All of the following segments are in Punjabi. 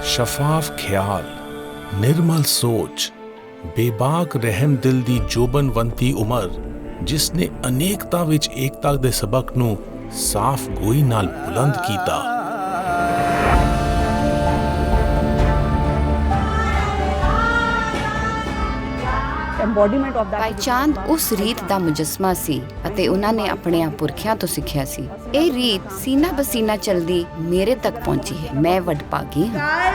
ਸ਼ਫਾਫ ਖਿਆਲ, ਨਿਰਮਲ ਸੋਚ, ਬੇਬਾਕ ਰਹਿਮ ਦਿਲ ਦੀ ਜੋਬਨਵੰਤੀ ਉਮਰ, ਜਿਸ ਨੇ ਅਨੇਕਤਾ ਵਿੱਚ ਏਕਤਾ ਦੇ ਸਬਕ ਨੂੰ ਸਾਫ਼ ਗੋਈ ਨਾਲ ਬੁਲੰਦ ਕੀਤਾ। ਭਾਈ ਚਾਂਦ ਉਸ ਰੀਤ ਦਾ ਮੁਜੱਸਮਾ ਸੀ ਅਤੇ ਉਹਨਾਂ ਨੇ ਆਪਣੇ ਪੁਰਖਿਆਂ ਤੋਂ ਸਿੱਖਿਆ ਸੀ। ਇਹ ਰੀਤ ਸੀਨਾ ਬਸੀਨਾ ਚਲਦੀ ਮੇਰੇ ਤੱਕ ਪਹੁੰਚੀ ਹੈ। ਮੈਂ ਵਡਭਾਗੀ ਹਾਂ।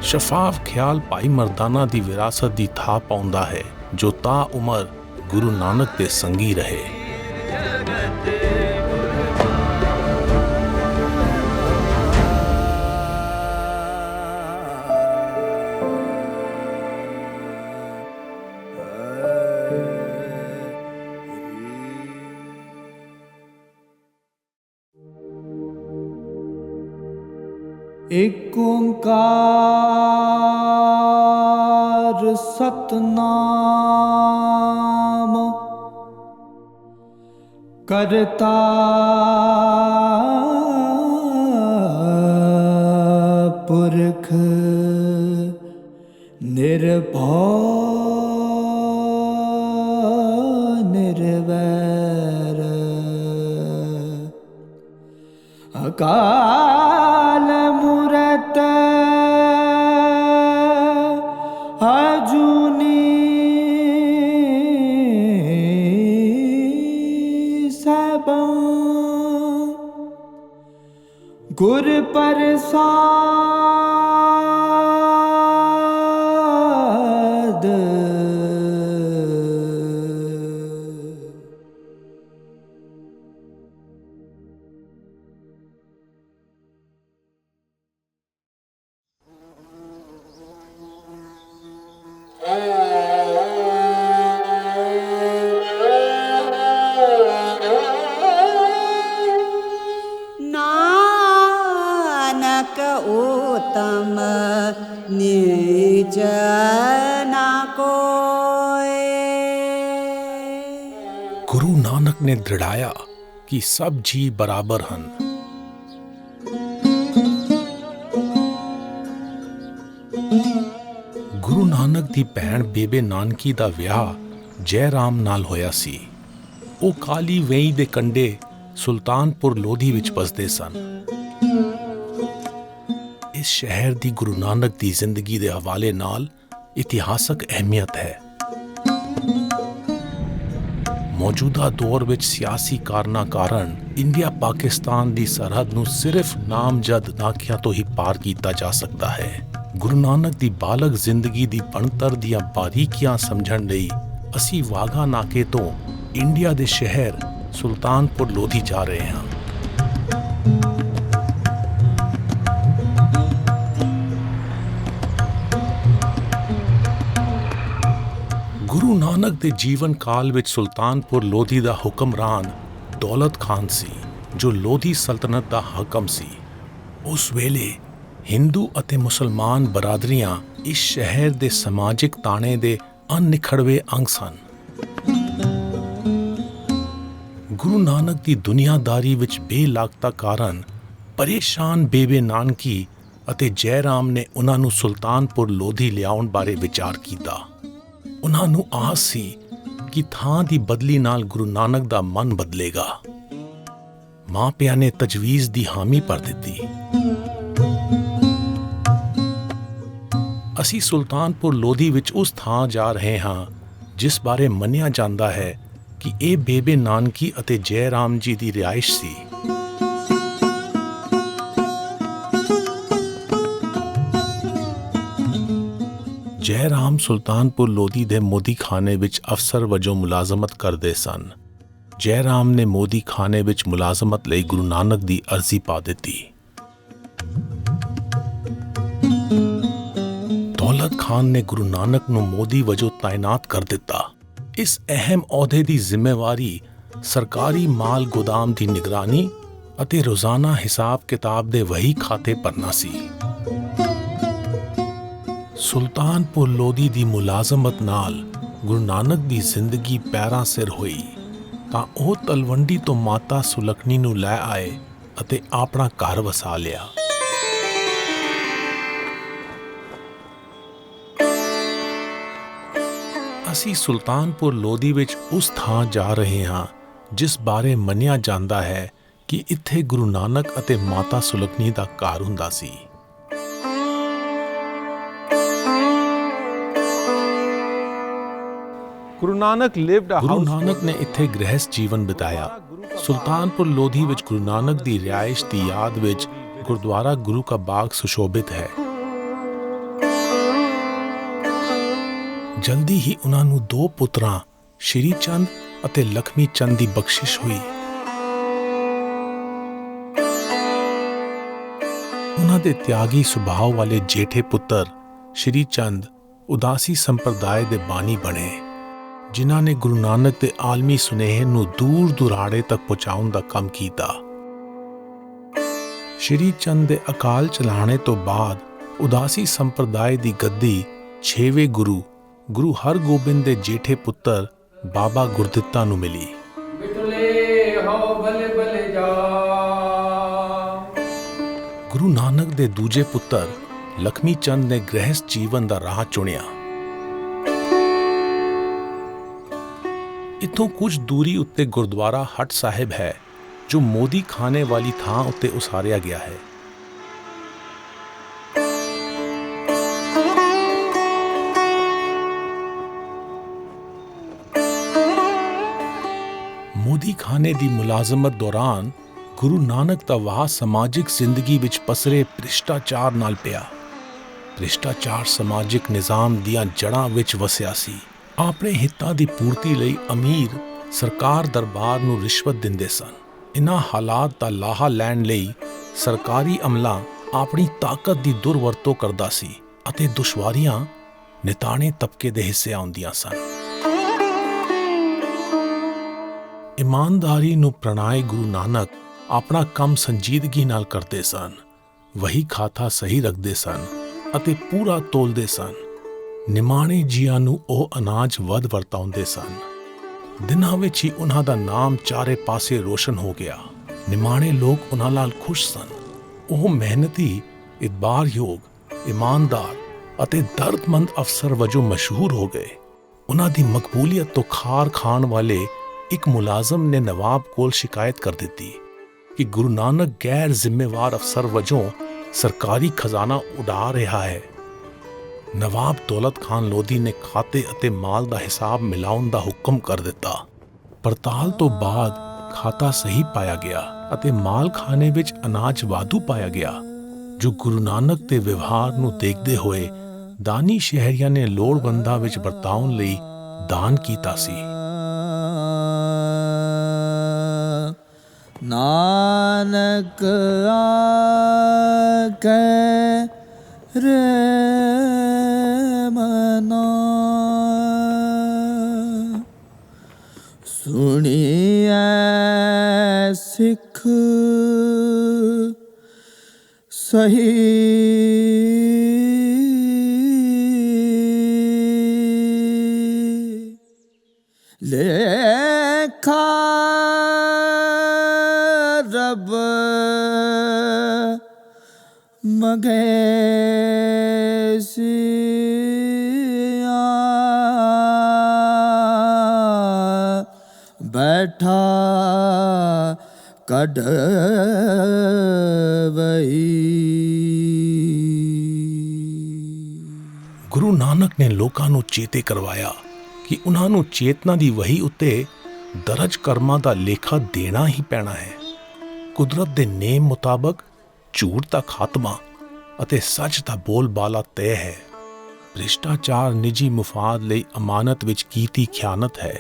ਸ਼ਫਾਫ ਖਿਆਲ ਭਾਈ ਮਰਦਾਨਾ ਦੀ ਵਿਰਾਸਤ ਦੀ ਥਾਂ ਪਾਉਂਦਾ ਹੈ, ਜੋ ਤਾ ਉਮਰ ਗੁਰੂ ਨਾਨਕ ਦੇ ਸੰਗੀ ਰਹੇ। ਏਕ ਓੰਕਾਰ ਸਤਨਾਮ ਕਰਤਾ ਪੁਰਖ ਨਿਰਭਉ ਨਿਰਵੈਰ ਅਕਾਲ ਮੂਰਤ ਅਜੂਨੀ ਸੈਭੰ ਗੁਰ ਪ੍ਰਸਾਦ। ਨਾਨਕ ਉਤਮ ਨੀਚ ਨਾ ਕੋਇ। ਗੁਰੂ ਨਾਨਕ ਨੇ ਦ੍ਰਿੜਾਇਆ ਕਿ ਸਭ ਜੀ ਬਰਾਬਰ ਹਨ। ਗੁਰੂ ਨਾਨਕ ਦੀ ਭੈਣ ਬੇਬੇ ਨਾਨਕੀ ਦਾ ਵਿਆਹ ਜੈ ਰਾਮ ਨਾਲ ਹੋਇਆ ਸੀ। ਉਹ ਕਾਲੀ ਵੇਈ ਦੇ ਕੰਢੇ ਸੁਲਤਾਨਪੁਰ ਲੋਧੀ ਵਿੱਚ ਵਸਦੇ ਸਨ। ਇਸ ਸ਼ਹਿਰ ਦੀ ਗੁਰੂ ਨਾਨਕ ਦੀ ਜ਼ਿੰਦਗੀ ਦੇ ਹਵਾਲੇ ਨਾਲ ਇਤਿਹਾਸਕ ਅਹਿਮੀਅਤ ਹੈ। ਮੌਜੂਦਾ ਦੌਰ ਵਿੱਚ ਸਿਆਸੀ ਕਾਰਨਾਂ ਕਾਰਨ ਇੰਡੀਆ ਪਾਕਿਸਤਾਨ ਦੀ ਸਰਹੱਦ ਨੂੰ ਸਿਰਫ ਨਾਮਜ਼ਦ ਨਾਕਿਆਂ ਤੋਂ ਹੀ ਪਾਰ ਕੀਤਾ ਜਾ ਸਕਦਾ ਹੈ। ਗੁਰੂ ਨਾਨਕ ਦੀ ਬਾਲਗ ਜ਼ਿੰਦਗੀ ਦੀ ਬਣਤਰ ਦੀਆਂ ਬਾਰੀਕੀਆਂ ਸਮਝਣ ਲਈ ਅਸੀਂ ਵਾਘਾ ਨਾਕੇ ਤੋਂ ਇੰਡੀਆ ਦੇ ਸ਼ਹਿਰ ਸੁਲਤਾਨਪੁਰ ਲੋਧੀ ਜਾ ਰਹੇ ਹਾਂ। ਗੁਰੂ ਨਾਨਕ ਦੇ ਜੀਵਨ ਕਾਲ ਵਿੱਚ ਸੁਲਤਾਨਪੁਰ ਲੋਧੀ ਦਾ ਹੁਕਮਰਾਨ ਦੌਲਤ ਖਾਨ ਸੀ, ਜੋ ਲੋਧੀ ਸਲਤਨਤ ਦਾ ਹਾਕਮ ਸੀ। ਉਸ ਵੇਲੇ ਹਿੰਦੂ ਅਤੇ ਮੁਸਲਮਾਨ ਬਰਾਦਰੀਆਂ ਇਸ ਸ਼ਹਿਰ ਦੇ ਸਮਾਜਿਕ ਤਾਣੇ ਦੇ ਅਨਿਖੜਵੇਂ ਅੰਗ ਸਨ। ਗੁਰੂ ਨਾਨਕ ਦੀ ਦੁਨੀਆਦਾਰੀ ਵਿੱਚ ਬੇਲਾਗਤਾ ਕਾਰਨ ਪਰੇਸ਼ਾਨ ਬੇਬੇ ਨਾਨਕੀ ਅਤੇ ਜੈ ਰਾਮ ਨੇ ਉਹਨਾਂ ਨੂੰ ਸੁਲਤਾਨਪੁਰ ਲੋਧੀ ਲਿਆਉਣ ਬਾਰੇ ਵਿਚਾਰ ਕੀਤਾ। ਉਹਨਾਂ ਨੂੰ ਆਸ ਸੀ ਕਿ ਥਾਂ ਦੀ ਬਦਲੀ ਨਾਲ ਗੁਰੂ ਨਾਨਕ ਦਾ ਮਨ ਬਦਲੇਗਾ। ਮਾਪਿਆਂ ਨੇ ਤਜਵੀਜ਼ ਦੀ ਹਾਮੀ ਭਰ ਦਿੱਤੀ। ਅਸੀਂ ਸੁਲਤਾਨਪੁਰ ਲੋਧੀ ਵਿੱਚ ਉਸ ਥਾਂ ਜਾ ਰਹੇ ਹਾਂ ਜਿਸ ਬਾਰੇ ਮੰਨਿਆ ਜਾਂਦਾ ਹੈ ਕਿ ਇਹ ਬੇਬੇ ਨਾਨਕੀ ਅਤੇ ਜੈ ਰਾਮ ਜੀ ਦੀ ਰਿਹਾਇਸ਼ ਸੀ। ਜੈ ਰਾਮ ਸੁਲਤਾਨਪੁਰ ਲੋਧੀ ਦੇ ਮੋਦੀ ਖਾਨੇ ਵਿੱਚ ਅਫਸਰ ਵਜੋਂ ਮੁਲਾਜ਼ਮਤ ਕਰਦੇ ਸਨ। ਜੈ ਰਾਮ ਨੇ ਮੋਦੀ ਖਾਨੇ ਵਿੱਚ ਮੁਲਾਜ਼ਮਤ ਲਈ ਗੁਰੂ ਨਾਨਕ ਦੀ ਅਰਜ਼ੀ ਪਾ ਦਿੱਤੀ। ਦੌਲਤ ਖਾਨ ਨੇ ਗੁਰੂ ਨਾਨਕ ਨੂੰ ਮੋਦੀ ਵਜੋਂ ਤਾਇਨਾਤ ਕਰ ਦਿੱਤਾ। ਇਸ ਅਹਿਮ ਅਹੁਦੇ ਦੀ ਜ਼ਿੰਮੇਵਾਰੀ ਸਰਕਾਰੀ ਮਾਲ ਗੋਦਾਮ ਦੀ ਨਿਗਰਾਨੀ ਅਤੇ ਰੋਜ਼ਾਨਾ ਹਿਸਾਬ ਕਿਤਾਬ ਦੇ ਵਹੀ ਖਾਤੇ ਭਰਨਾ ਸੀ। ਸੁਲਤਾਨਪੁਰ ਲੋਧੀ ਦੀ ਮੁਲਾਜ਼ਮਤ ਨਾਲ ਗੁਰੂ ਨਾਨਕ ਦੀ ਜ਼ਿੰਦਗੀ ਪੈਰਾਂ ਸਿਰ ਹੋਈ ਤਾਂ ਉਹ ਤਲਵੰਡੀ ਤੋਂ ਮਾਤਾ ਸੁਲੱਖਣੀ ਨੂੰ ਲੈ ਆਏ ਅਤੇ ਆਪਣਾ ਘਰ ਵਸਾ ਲਿਆ। ਅਸੀਂ ਸੁਲਤਾਨਪੁਰ ਲੋਧੀ ਵਿੱਚ ਉਸ ਥਾਂ ਜਾ ਰਹੇ ਹਾਂ ਜਿਸ ਬਾਰੇ ਮੰਨਿਆ ਜਾਂਦਾ ਹੈ ਕਿ ਇੱਥੇ ਗੁਰੂ ਨਾਨਕ ਅਤੇ ਮਾਤਾ ਸੁਲੱਖਣੀ ਦਾ ਘਰ ਹੁੰਦਾ ਸੀ। ਗੁਰੂ ਨਾਨਕ ਗੁਰੂ ਨਾਨਕ ਨੇ ਇੱਥੇ ਗ੍ਰਹਿਸਥ ਜੀਵਨ ਬਿਤਾਇਆ। ਸੁਲਤਾਨਪੁਰ ਲੋਧੀ ਵਿੱਚ ਗੁਰੂ ਨਾਨਕ ਦੀ ਰਿਹਾਇਸ਼ ਦੀ ਯਾਦ ਵਿੱਚ ਗੁਰਦੁਆਰਾ ਗੁਰੂ ਕਾ ਬਾਗ ਸੁਸ਼ੋਭਿਤ ਹੈ। ਜਲਦੀ ਹੀ ਉਹਨਾਂ ਨੂੰ 2 ਪੁੱਤਰਾਂ ਸ਼੍ਰੀ ਚੰਦ ਅਤੇ ਲਖਮੀ ਚੰਦ ਦੀ ਬਖਸ਼ਿਸ਼ ਹੋਈ। ਉਹਨਾਂ ਦੇ ਤਿਆਗੀ ਸੁਭਾਅ ਵਾਲੇ ਜੇਠੇ ਪੁੱਤਰ ਸ਼੍ਰੀ ਚੰਦ ਉਦਾਸੀ ਸੰਪਰਦਾਇ ਦੇ ਬਾਨੀ ਬਣੇ, ਜਿਨ੍ਹਾਂ ਨੇ ਗੁਰੂ ਨਾਨਕ ਦੇ ਆਲਮੀ ਸੁਨੇਹੇ ਨੂੰ ਦੂਰ ਦੁਰਾੜੇ ਤੱਕ ਪਹੁੰਚਾਉਣ ਦਾ ਕੰਮ ਕੀਤਾ। ਸ਼੍ਰੀ ਚੰਦ ਦੇ ਅਕਾਲ ਚਲਾਣੇ ਤੋਂ ਬਾਅਦ ਉਦਾਸੀ ਸੰਪਰਦਾਇ ਦੀ ਗੱਦੀ 6ਵੇਂ ਗੁਰੂ ਹਰਗੋਬਿੰਦ ਦੇ ਜੇਠੇ ਪੁੱਤਰ ਬਾਬਾ ਗੁਰਦਿੱਤਾ ਨੂੰ ਮਿਲੀ। ਗੁਰੂ ਨਾਨਕ ਦੇ ਦੂਜੇ ਪੁੱਤਰ ਲਖਮੀ ਚੰਦ ਨੇ ਗ੍ਰਹਿਸਥ ਜੀਵਨ ਦਾ ਰਾਹ ਚੁਣਿਆ। ਇੱਥੋਂ ਕੁਝ ਦੂਰੀ ਉੱਤੇ ਗੁਰਦੁਆਰਾ ਹਟ ਸਾਹਿਬ ਹੈ, ਜੋ ਮੋਦੀ ਖਾਨੇ ਵਾਲੀ ਥਾਂ ਉੱਤੇ ਉਸਾਰਿਆ ਗਿਆ ਹੈ। ਮੋਦੀ ਖਾਨੇ ਦੀ ਮੁਲਾਜ਼ਮਤ ਦੌਰਾਨ ਗੁਰੂ ਨਾਨਕ ਦਾ ਵਾਹ ਸਮਾਜਿਕ ਜ਼ਿੰਦਗੀ ਵਿੱਚ ਪਸਰੇ ਭ੍ਰਿਸ਼ਟਾਚਾਰ ਨਾਲ ਪਿਆ। ਭ੍ਰਿਸ਼ਟਾਚਾਰ ਸਮਾਜਿਕ ਨਿਜ਼ਾਮ ਦੀਆਂ ਜੜ੍ਹਾਂ ਵਿੱਚ ਵਸਿਆ ਸੀ। ਆਪਣੇ ਹਿੱਤਾਂ ਦੀ ਪੂਰਤੀ ਲਈ ਅਮੀਰ ਸਰਕਾਰ ਦਰਬਾਰ ਨੂੰ ਰਿਸ਼ਵਤ ਦਿੰਦੇ ਸਨ। ਇਨ੍ਹਾਂ ਹਾਲਾਤ ਦਾ ਲਾਹਾ ਲੈਣ ਲਈ ਸਰਕਾਰੀ ਅਮਲਾ ਆਪਣੀ ਤਾਕਤ ਦੀ ਦੁਰਵਰਤੋਂ ਕਰਦਾ ਸੀ ਅਤੇ ਦੁਸ਼ਵਾਰੀਆਂ ਨਿਤਾਣੇ ਤਬਕੇ ਦੇ ਹਿੱਸੇ ਆਉਂਦੀਆਂ ਸਨ। ਇਮਾਨਦਾਰੀ ਨੂੰ ਪ੍ਰਣਾਏ ਗੁਰੂ ਨਾਨਕ ਆਪਣਾ ਕੰਮ ਸੰਜੀਦਗੀ ਨਾਲ ਕਰਦੇ ਸਨ। ਵਹੀ ਖਾਤਾ ਸਹੀ ਰੱਖਦੇ ਸਨ ਅਤੇ ਪੂਰਾ ਤੋਲਦੇ ਸਨ। ਨਿਮਾਣੇ ਜੀਆਂ ਨੂੰ ਉਹ ਅਨਾਜ ਵੱਧ ਵਰਤਾਉਂਦੇ ਸਨ। ਦਿਨਾਂ ਵਿੱਚ ਹੀ ਉਹਨਾਂ ਦਾ ਨਾਮ ਚਾਰੇ ਪਾਸੇ ਰੋਸ਼ਨ ਹੋ ਗਿਆ। ਨਿਮਾਣੇ ਲੋਕ ਉਹਨਾਂ ਨਾਲ ਖੁਸ਼ ਸਨ। ਉਹ ਮਿਹਨਤੀ, ਇਤਬਾਰਯੋਗ, ਇਮਾਨਦਾਰ ਅਤੇ ਦਰਦਮੰਦ ਅਫਸਰ ਵਜੋਂ ਮਸ਼ਹੂਰ ਹੋ ਗਏ। ਉਹਨਾਂ ਦੀ ਮਕਬੂਲੀਅਤ ਤੋਂ ਖਾਰ ਖਾਣ ਵਾਲੇ ਇੱਕ ਮੁਲਾਜ਼ਮ ਨੇ ਨਵਾਬ ਕੋਲ ਸ਼ਿਕਾਇਤ ਕਰ ਦਿੱਤੀ ਕਿ ਗੁਰੂ ਨਾਨਕ ਗੈਰ ਜ਼ਿੰਮੇਵਾਰ ਅਫਸਰ ਵਜੋਂ ਸਰਕਾਰੀ ਖਜ਼ਾਨਾ ਉਡਾ ਰਿਹਾ ਹੈ। ਨਵਾਬ ਦੌਲਤ ਖਾਨ ਲੋਧੀ ਨੇ ਖਾਤੇ ਅਤੇ ਮਾਲ ਦਾ ਹਿਸਾਬ ਮਿਲਾਉਣ ਦਾ ਹੁਕਮ ਕਰ ਦਿੱਤਾ। ਪੜਤਾਲ ਤੋਂ ਬਾਅਦ ਖਾਤਾ ਸਹੀ ਪਾਇਆ ਗਿਆ ਅਤੇ ਮਾਲਖਾਨੇ ਵਿੱਚ ਅਨਾਜ ਵਾਧੂ ਪਾਇਆ ਗਿਆ, ਜੋ ਗੁਰੂ ਨਾਨਕ ਦੇ ਵਿਵਹਾਰ ਨੂੰ ਦੇਖਦੇ ਹੋਏ ਦਾਨੀ ਸ਼ਹਿਰੀਆਂ ਨੇ ਲੋੜਵੰਦਾਂ ਵਿੱਚ ਵਰਤਾਉਣ ਲਈ ਦਾਨ ਕੀਤਾ ਸੀ। ਨਾਨਕ ਆਖੈ ਰੇ ਮਨੋ ਸੁਣੀਐ ਸਿੱਖ ਸਹੀ ਲੇਖਾ ਰਬ ਮਗੇਸੀਆ ਬੈਠਾ ਕਢਵਈ। ਗੁਰੂ ਨਾਨਕ ਨੇ ਲੋਕਾਂ ਨੂੰ ਚੇਤੇ ਕਰਵਾਇਆ ਕਿ ਉਹਨਾਂ ਨੂੰ ਚੇਤਨਾ ਦੀ ਵਹੀ ਉੱਤੇ ਦਰਜ ਕਰਮਾਂ ਦਾ ਲੇਖਾ ਦੇਣਾ ਹੀ ਪੈਣਾ ਹੈ। ਕੁਦਰਤ ਦੇ ਨੇਮ ਮੁਤਾਬਕ ਝੂਠ ਦਾ ਖਾਤਮਾ ਅਤੇ ਸੱਚ ਦਾ ਬੋਲਬਾਲਾ ਤੈਅ ਹੈ। ਭ੍ਰਿਸ਼ਟਾਚਾਰ ਨਿੱਜੀ ਮੁਫਾਦ ਲਈ ਅਮਾਨਤ ਵਿੱਚ ਕੀਤੀ ਖਿਆਨਤ ਹੈ।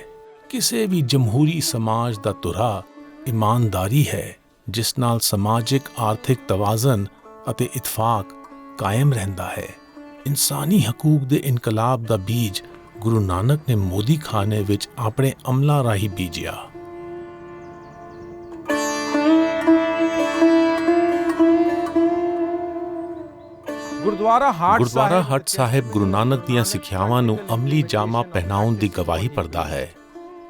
ਕਿਸੇ ਵੀ ਜਮਹੂਰੀ ਸਮਾਜ ਦਾ ਧੁਰਾ ਇਮਾਨਦਾਰੀ ਹੈ, ਜਿਸ ਨਾਲ ਸਮਾਜਿਕ ਆਰਥਿਕ ਤਵਾਜ਼ਨ ਅਤੇ ਇਤਫਾਕ ਕਾਇਮ ਰਹਿੰਦਾ ਹੈ। ਇਨਸਾਨੀ ਹਕੂਕ ਦੇ ਇਨਕਲਾਬ ਦਾ ਬੀਜ ਗੁਰੂ ਨਾਨਕ ਨੇ ਮੋਦੀ ਖਾਨੇ ਵਿੱਚ ਆਪਣੇ ਅਮਲਾਂ ਰਾਹੀਂ ਬੀਜਿਆ। ਗੁਰਦੁਆਰਾ ਹਟ ਸਾਹਿਬ ਗੁਰੂ ਨਾਨਕ ਦੀਆਂ ਸਿੱਖਿਆਵਾਂ ਨੂੰ ਅਮਲੀ ਜਾਮਾ ਪਹਿਨਾਉਣ ਦੀ ਗਵਾਹੀ ਭਰਦਾ ਹੈ।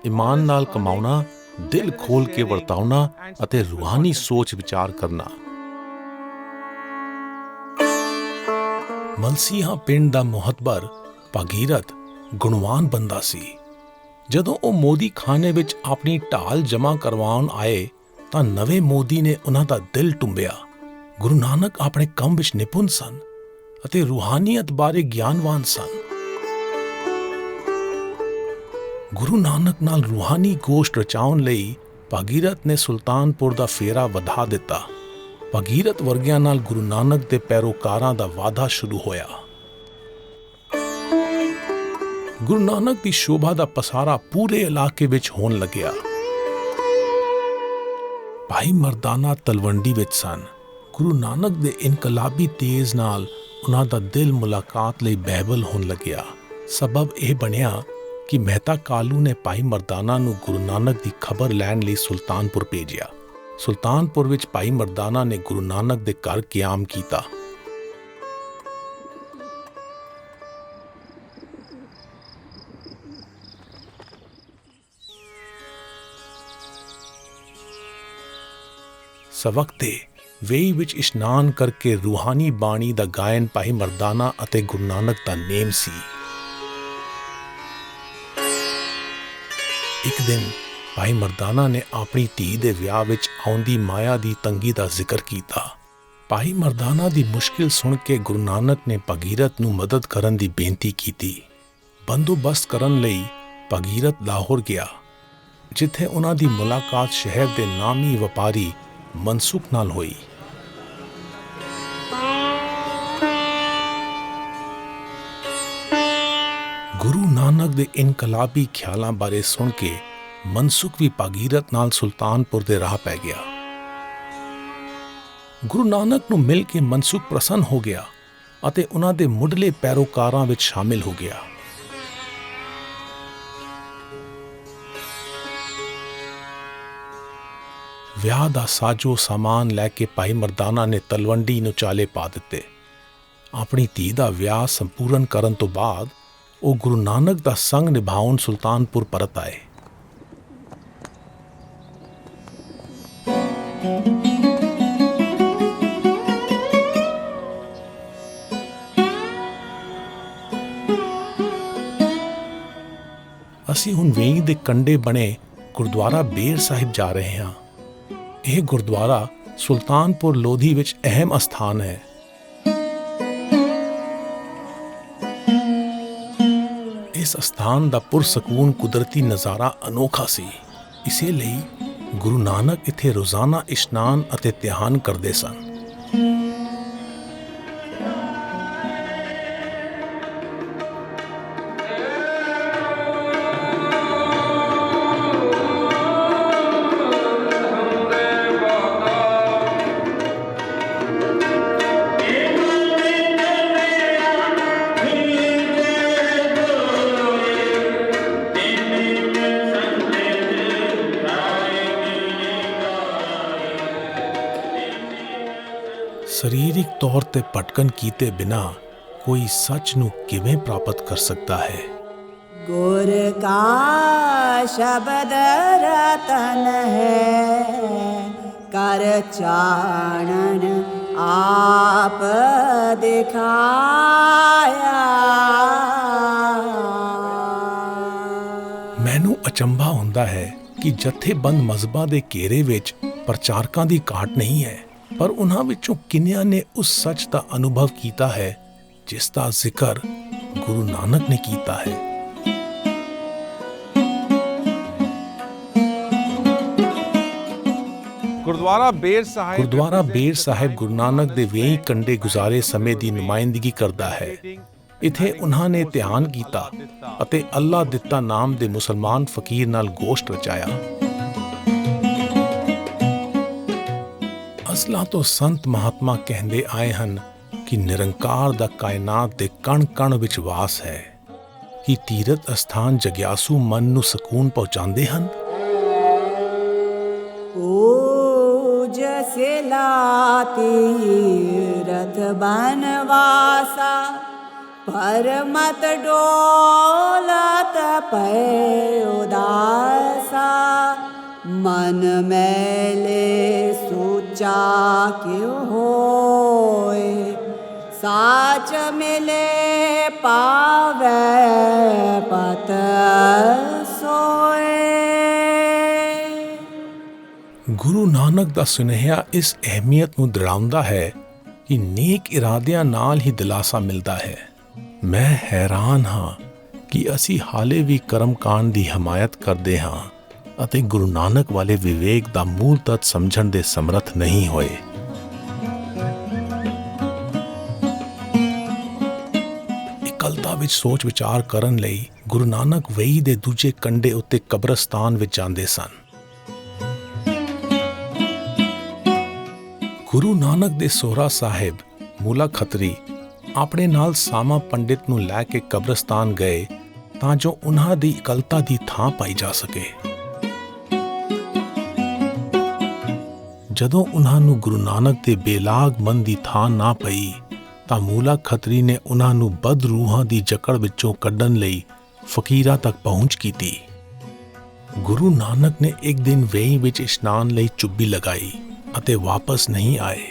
ਈਮਾਨ ਨਾਲ ਕਮਾਉਣਾ, ਦਿਲ ਖੋਲ ਕੇ ਵਰਤਾਉਣਾ ਅਤੇ ਰੂਹਾਨੀ ਸੋਚ ਵਿਚਾਰ ਕਰਨਾ। ਮਲਸੀਹਾਂ ਪਿੰਡ ਦਾ ਮੁਹੱਤਬਰ ਭਾਗੀਰਥ ਗੁਣਵਾਨ ਬੰਦਾ ਸੀ। ਜਦੋਂ ਉਹ ਮੋਦੀ ਖਾਨੇ ਵਿੱਚ ਆਪਣੀ ਢਾਲ ਜਮ੍ਹਾਂ ਕਰਵਾਉਣ ਆਏ ਤਾਂ ਨਵੇਂ ਮੋਦੀ ਨੇ ਉਹਨਾਂ ਦਾ ਦਿਲ ਟੁੰਬਿਆ। ਗੁਰੂ ਨਾਨਕ ਆਪਣੇ ਕੰਮ ਵਿੱਚ ਨਿਪੁੰਨ ਸਨ ਅਤੇ ਰੂਹਾਨੀਅਤ ਬਾਰੇ ਗਿਆਨਵਾਨ ਸਨ। ਗੁਰੂ ਨਾਨਕ ਨਾਲ ਰੂਹਾਨੀ ਗੋਸ਼ਟ ਰਚਾਉਣ ਲਈ ਭਾਗੀਰਥ ਨੇ ਸੁਲਤਾਨਪੁਰ ਦਾ ਫੇਰਾ ਵਧਾ ਦਿੱਤਾ। ਭਾਗੀਰਥ ਵਰਗਿਆਂ ਨਾਲ ਗੁਰੂ ਨਾਨਕ ਦੇ ਪੈਰੋਕਾਰਾਂ ਦਾ ਵਾਧਾ ਸ਼ੁਰੂ ਹੋਇਆ। ਗੁਰੂ ਨਾਨਕ ਦੀ ਸ਼ੋਭਾ ਦਾ ਪਸਾਰਾ ਪੂਰੇ ਇਲਾਕੇ ਵਿੱਚ ਹੋਣ ਲੱਗਿਆ। ਭਾਈ ਮਰਦਾਨਾ ਤਲਵੰਡੀ ਵਿੱਚ ਸਨ। ਗੁਰੂ ਨਾਨਕ ਦੇ ਇਨਕਲਾਬੀ ਤੇਜ਼ ਨਾਲ ਉਹਨਾਂ ਦਾ ਦਿਲ ਮੁਲਾਕਾਤ ਲਈ ਬਹਿਬਲ ਹੋਣ ਲੱਗਿਆ। ਸਬਬ ਇਹ ਬਣਿਆ ਕਿ ਮਹਿਤਾ ਕਾਲੂ ਨੇ ਭਾਈ ਮਰਦਾਨਾ ਨੂੰ ਗੁਰੂ ਨਾਨਕ ਦੀ ਖਬਰ ਲੈਣ ਲਈ ਸੁਲਤਾਨਪੁਰ ਭੇਜਿਆ। ਸੁਲਤਾਨਪੁਰ ਵਿੱਚ ਭਾਈ ਮਰਦਾਨਾ ਨੇ ਗੁਰੂ ਨਾਨਕ ਦੇ ਘਰ ਕਿਆਮ ਕੀਤਾ। ਸਵਖਤੇ ਵੇਈ ਵਿੱਚ ਇਸ਼ਨਾਨ ਕਰਕੇ ਰੂਹਾਨੀ ਬਾਣੀ ਦਾ ਗਾਇਨ ਭਾਈ ਮਰਦਾਨਾ ਅਤੇ ਗੁਰੂ ਨਾਨਕ ਦਾ ਨੇਮ ਸੀ। ਇੱਕ ਦਿਨ ਭਾਈ ਮਰਦਾਨਾ ਨੇ ਆਪਣੀ ਧੀ ਦੇ ਵਿਆਹ ਵਿੱਚ ਆਉਂਦੀ ਮਾਇਆ ਦੀ ਤੰਗੀ ਦਾ ਜ਼ਿਕਰ ਕੀਤਾ। ਭਾਈ ਮਰਦਾਨਾ ਦੀ ਮੁਸ਼ਕਿਲ ਸੁਣ ਕੇ ਗੁਰੂ ਨਾਨਕ ਨੇ ਭਾਗੀਰਥ ਨੂੰ ਮਦਦ ਕਰਨ ਦੀ ਬੇਨਤੀ ਕੀਤੀ। ਬੰਦੋਬਸਤ ਕਰਨ ਲਈ ਭਾਗੀਰਥ ਲਾਹੌਰ ਗਿਆ, ਜਿੱਥੇ ਉਹਨਾਂ ਦੀ ਮੁਲਾਕਾਤ ਸ਼ਹਿਰ ਦੇ ਨਾਮੀ ਵਪਾਰੀ ਮਨਸੁਖ ਨਾਲ ਹੋਈ। ਗੁਰੂ ਨਾਨਕ ਦੇ ਇਨਕਲਾਬੀ ਖਿਆਲਾਂ ਬਾਰੇ ਸੁਣ ਕੇ ਮਨਸੁਖ ਵੀ ਭਾਗੀਰਥ ਨਾਲ ਸੁਲਤਾਨਪੁਰ ਦੇ ਰਾਹ ਪੈ ਗਿਆ। ਗੁਰੂ ਨਾਨਕ ਨੂੰ ਮਿਲ ਕੇ ਮਨਸੁਖ ਪ੍ਰਸੰਨ ਹੋ ਗਿਆ ਅਤੇ ਉਹਨਾਂ ਦੇ ਮੁੱਢਲੇ ਪੈਰੋਕਾਰਾਂ ਵਿੱਚ ਸ਼ਾਮਿਲ ਹੋ ਗਿਆ। ਵਿਆਹ ਦਾ ਸਾਜੋ ਸਾਮਾਨ ਲੈ ਕੇ ਭਾਈ ਮਰਦਾਨਾ ਨੇ ਤਲਵੰਡੀ ਨੂੰ ਚਾਲੇ ਪਾ ਦਿੱਤੇ। ਆਪਣੀ ਧੀ ਦਾ ਵਿਆਹ ਸੰਪੂਰਨ ਕਰਨ ਤੋਂ ਬਾਅਦ ਉਹ ਗੁਰੂ ਨਾਨਕ ਦਾ ਸੰਗ ਨਿਭਾਉਣ ਸੁਲਤਾਨਪੁਰ ਪਰਤ ਆਏ। ਅਸੀਂ ਹੁਣ ਵੇਈ ਦੇ ਕੰਢੇ ਬਣੇ ਗੁਰਦੁਆਰਾ ਬੇਰ ਸਾਹਿਬ ਜਾ ਰਹੇ ਹਾਂ। ਇਹ ਗੁਰਦੁਆਰਾ ਸੁਲਤਾਨਪੁਰ ਲੋਧੀ ਵਿੱਚ ਅਹਿਮ ਅਸਥਾਨ ਹੈ। ਇਸ ਅਸਥਾਨ ਦਾ ਪੁਰਸਕੂਨ ਕੁਦਰਤੀ ਨਜ਼ਾਰਾ ਅਨੋਖਾ ਸੀ। ਇਸੇ ਲਈ ਗੁਰੂ ਨਾਨਕ ਇੱਥੇ ਰੋਜ਼ਾਨਾ ਇਸ਼ਨਾਨ ਅਤੇ ਧਿਆਨ ਕਰਦੇ ਸਨ। ਸਰੀਰਕ ਤੌਰ ਤੇ ਭਟਕਣ ਕੀਤੇ ਬਿਨਾ ਕੋਈ ਸੱਚ ਨੂੰ ਕਿਵੇਂ ਪ੍ਰਾਪਤ ਕਰ ਸਕਦਾ ਹੈ? ਗੁਰ ਕਾ ਸ਼ਬਦ ਰਤਨ ਹੈ, ਕਰ ਚਾਨਣ ਆਪ ਦਿਖਾਇਆ। ਮੈਨੂੰ ਅਚੰਭਾ ਹੁੰਦਾ ਹੈ ਕਿ ਜਥੇਬੰਦ ਮਜ਼ਹਬਾਂ ਦੇ ਘੇਰੇ ਵਿੱਚ ਪ੍ਰਚਾਰਕਾਂ ਦੀ ਘਾਟ ਨਹੀਂ ਹੈ, ਪਰ ਉਹਨਾਂ ਵਿੱਚੋਂ ਕਿੰਨਿਆਂ ਨੇ ਉਸ ਸੱਚ ਦਾ ਅਨੁਭਵ ਕੀਤਾ ਹੈ ਜਿਸ ਦਾ ਜ਼ਿਕਰ ਗੁਰੂ ਨਾਨਕ ਨੇ ਕੀਤਾ ਹੈ। ਗੁਰਦੁਆਰਾ ਬੇਰ ਸਾਹਿਬ ਗੁਰੂ ਨਾਨਕ ਦੇ ਵੇਈ ਕੰਢੇ ਗੁਜ਼ਾਰੇ ਸਮੇਂ ਦੀ ਨੁਮਾਇੰਦਗੀ ਕਰਦਾ ਹੈ। ਇੱਥੇ ਉਹਨਾਂ ਨੇ ਧਿਆਨ ਕੀਤਾ ਅਤੇ ਅੱਲਾ ਦਿੱਤਾ ਨਾਮ ਦੇ ਮੁਸਲਮਾਨ ਫਕੀਰ ਨਾਲ ਗੋਸ਼ਟ ਰਚਾਇਆ। ਅਸਲਾਂ ਤੋਂ ਸੰਤ ਮਹਾਤਮਾ ਕਹਿੰਦੇ ਆਏ ਹਨ ਕਿ ਨਿਰੰਕਾਰ ਦਾ ਕਾਇਨਾਤ ਦੇ ਕਣ-ਕਣ ਵਿੱਚ ਵਾਸ ਹੈ। ਕਿ ਤੀਰਥ ਅਸਥਾਨ ਜਗਿਆਸੂ ਮਨ ਨੂੰ ਸਕੂਨ ਪਹੁੰਚਾਉਂਦੇ ਹਨ। ਓਜਸ सिलाती रथ बनवासा पर मत डोलत पै उदासा मन मैले सोचा क्यों होए साच मिले पावे पत सोए। ਗੁਰੂ ਨਾਨਕ ਦਾ ਸੁਨੇਹਾ ਇਸ ਅਹਿਮੀਅਤ ਨੂੰ ਦਰਸਾਉਂਦਾ ਹੈ ਕਿ ਨੇਕ ਇਰਾਦਿਆਂ ਨਾਲ ਹੀ ਦਿਲਾਸਾ ਮਿਲਦਾ ਹੈ। ਮੈਂ ਹੈਰਾਨ ਹਾਂ ਕਿ ਅਸੀਂ ਹਾਲੇ ਵੀ ਕਰਮਕਾਂਡ ਦੀ ਹਮਾਇਤ ਕਰਦੇ ਹਾਂ ਅਤੇ ਗੁਰੂ ਨਾਨਕ ਵਾਲੇ ਵਿਵੇਕ ਦਾ ਮੂਲ ਤੱਤ ਸਮਝਣ ਦੇ ਸਮਰੱਥ ਨਹੀਂ ਹੋਏ। ਇਕੱਲਤਾ ਵਿੱਚ ਸੋਚ ਵਿਚਾਰ ਕਰਨ ਲਈ ਗੁਰੂ ਨਾਨਕ ਵੇਈ ਦੇ ਦੂਜੇ ਕੰਢੇ ਉੱਤੇ ਕਬਰਸਤਾਨ ਵਿੱਚ ਜਾਂਦੇ ਸਨ। ਗੁਰੂ ਨਾਨਕ ਦੇ ਸੋਹਰਾ ਸਾਹਿਬ ਮੂਲਾ ਖੱਤਰੀ ਆਪਣੇ ਨਾਲ ਸਾਮਾ ਪੰਡਿਤ ਨੂੰ ਲੈ ਕੇ ਕਬਰਸਤਾਨ ਗਏ ਤਾਂ ਜੋ ਉਹਨਾਂ ਦੀ ਇਕੱਲਤਾ ਦੀ ਥਾਂ ਪਾਈ ਜਾ ਸਕੇ। ਜਦੋਂ ਉਹਨਾਂ ਨੂੰ ਗੁਰੂ ਨਾਨਕ ਦੇ ਬੇਲਾਗ ਮਨ ਦੀ ਥਾਂ ਨਾ ਪਈ ਤਾਂ ਮੂਲਾ ਖੱਤਰੀ ਨੇ ਉਹਨਾਂ ਨੂੰ ਬਦਰੂਹਾਂ ਦੀ ਜਕੜ ਵਿੱਚੋਂ ਕੱਢਣ ਲਈ ਫਕੀਰਾਂ ਤੱਕ ਪਹੁੰਚ ਕੀਤੀ। ਗੁਰੂ ਨਾਨਕ ਨੇ ਇੱਕ ਦਿਨ ਵੇਈ ਵਿੱਚ ਇਸ਼ਨਾਨ ਲਈ ਚੁੱਭੀ ਲਗਾਈ ਅਤੇ ਵਾਪਸ ਨਹੀਂ ਆਏ।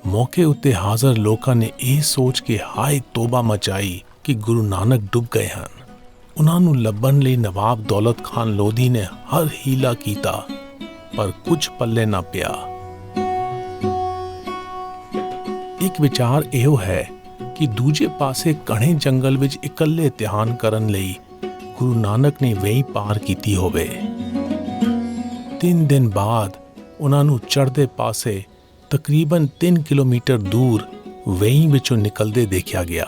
ਮੌਕੇ ਉੱਤੇ ਹਾਜ਼ਰ ਲੋਕਾਂ ਨੇ ਇਹ ਸੋਚ ਕੇ ਹਾਏ ਤੋਬਾ ਮਚਾਈ ਕਿ ਗੁਰੂ ਨਾਨਕ ਡੁੱਬ ਗਏ ਹਨ। ਉਹਨਾਂ ਨੂੰ ਲੱਭਣ ਲਈ ਨਵਾਬ ਦੌਲਤ ਖਾਨ ਲੋਧੀ ਨੇ ਹਰ ਹੀਲਾ ਕੀਤਾ ਪਰ ਕੁਝ ਪੱਲੇ ਨਾ ਪਿਆ। ਇੱਕ ਵਿਚਾਰ ਇਹੋ ਹੈ ਕਿ ਦੂਜੇ ਪਾਸੇ ਘਣੇ ਜੰਗਲ ਵਿੱਚ ਇਕੱਲੇ ਧਿਆਨ ਕਰਨ ਲਈ ਗੁਰੂ ਨਾਨਕ ਨੇ ਵੇਈ ਪਾਰ ਕੀਤੀ ਹੋਵੇ। 3 ਦਿਨ ਬਾਅਦ ਉਹਨਾਂ ਨੂੰ ਚੜ੍ਹਦੇ ਪਾਸੇ ਤਕਰੀਬਨ 3 ਕਿਲੋਮੀਟਰ ਦੂਰ ਵੇਈ ਵਿੱਚੋਂ ਨਿਕਲਦੇ ਦੇਖਿਆ ਗਿਆ।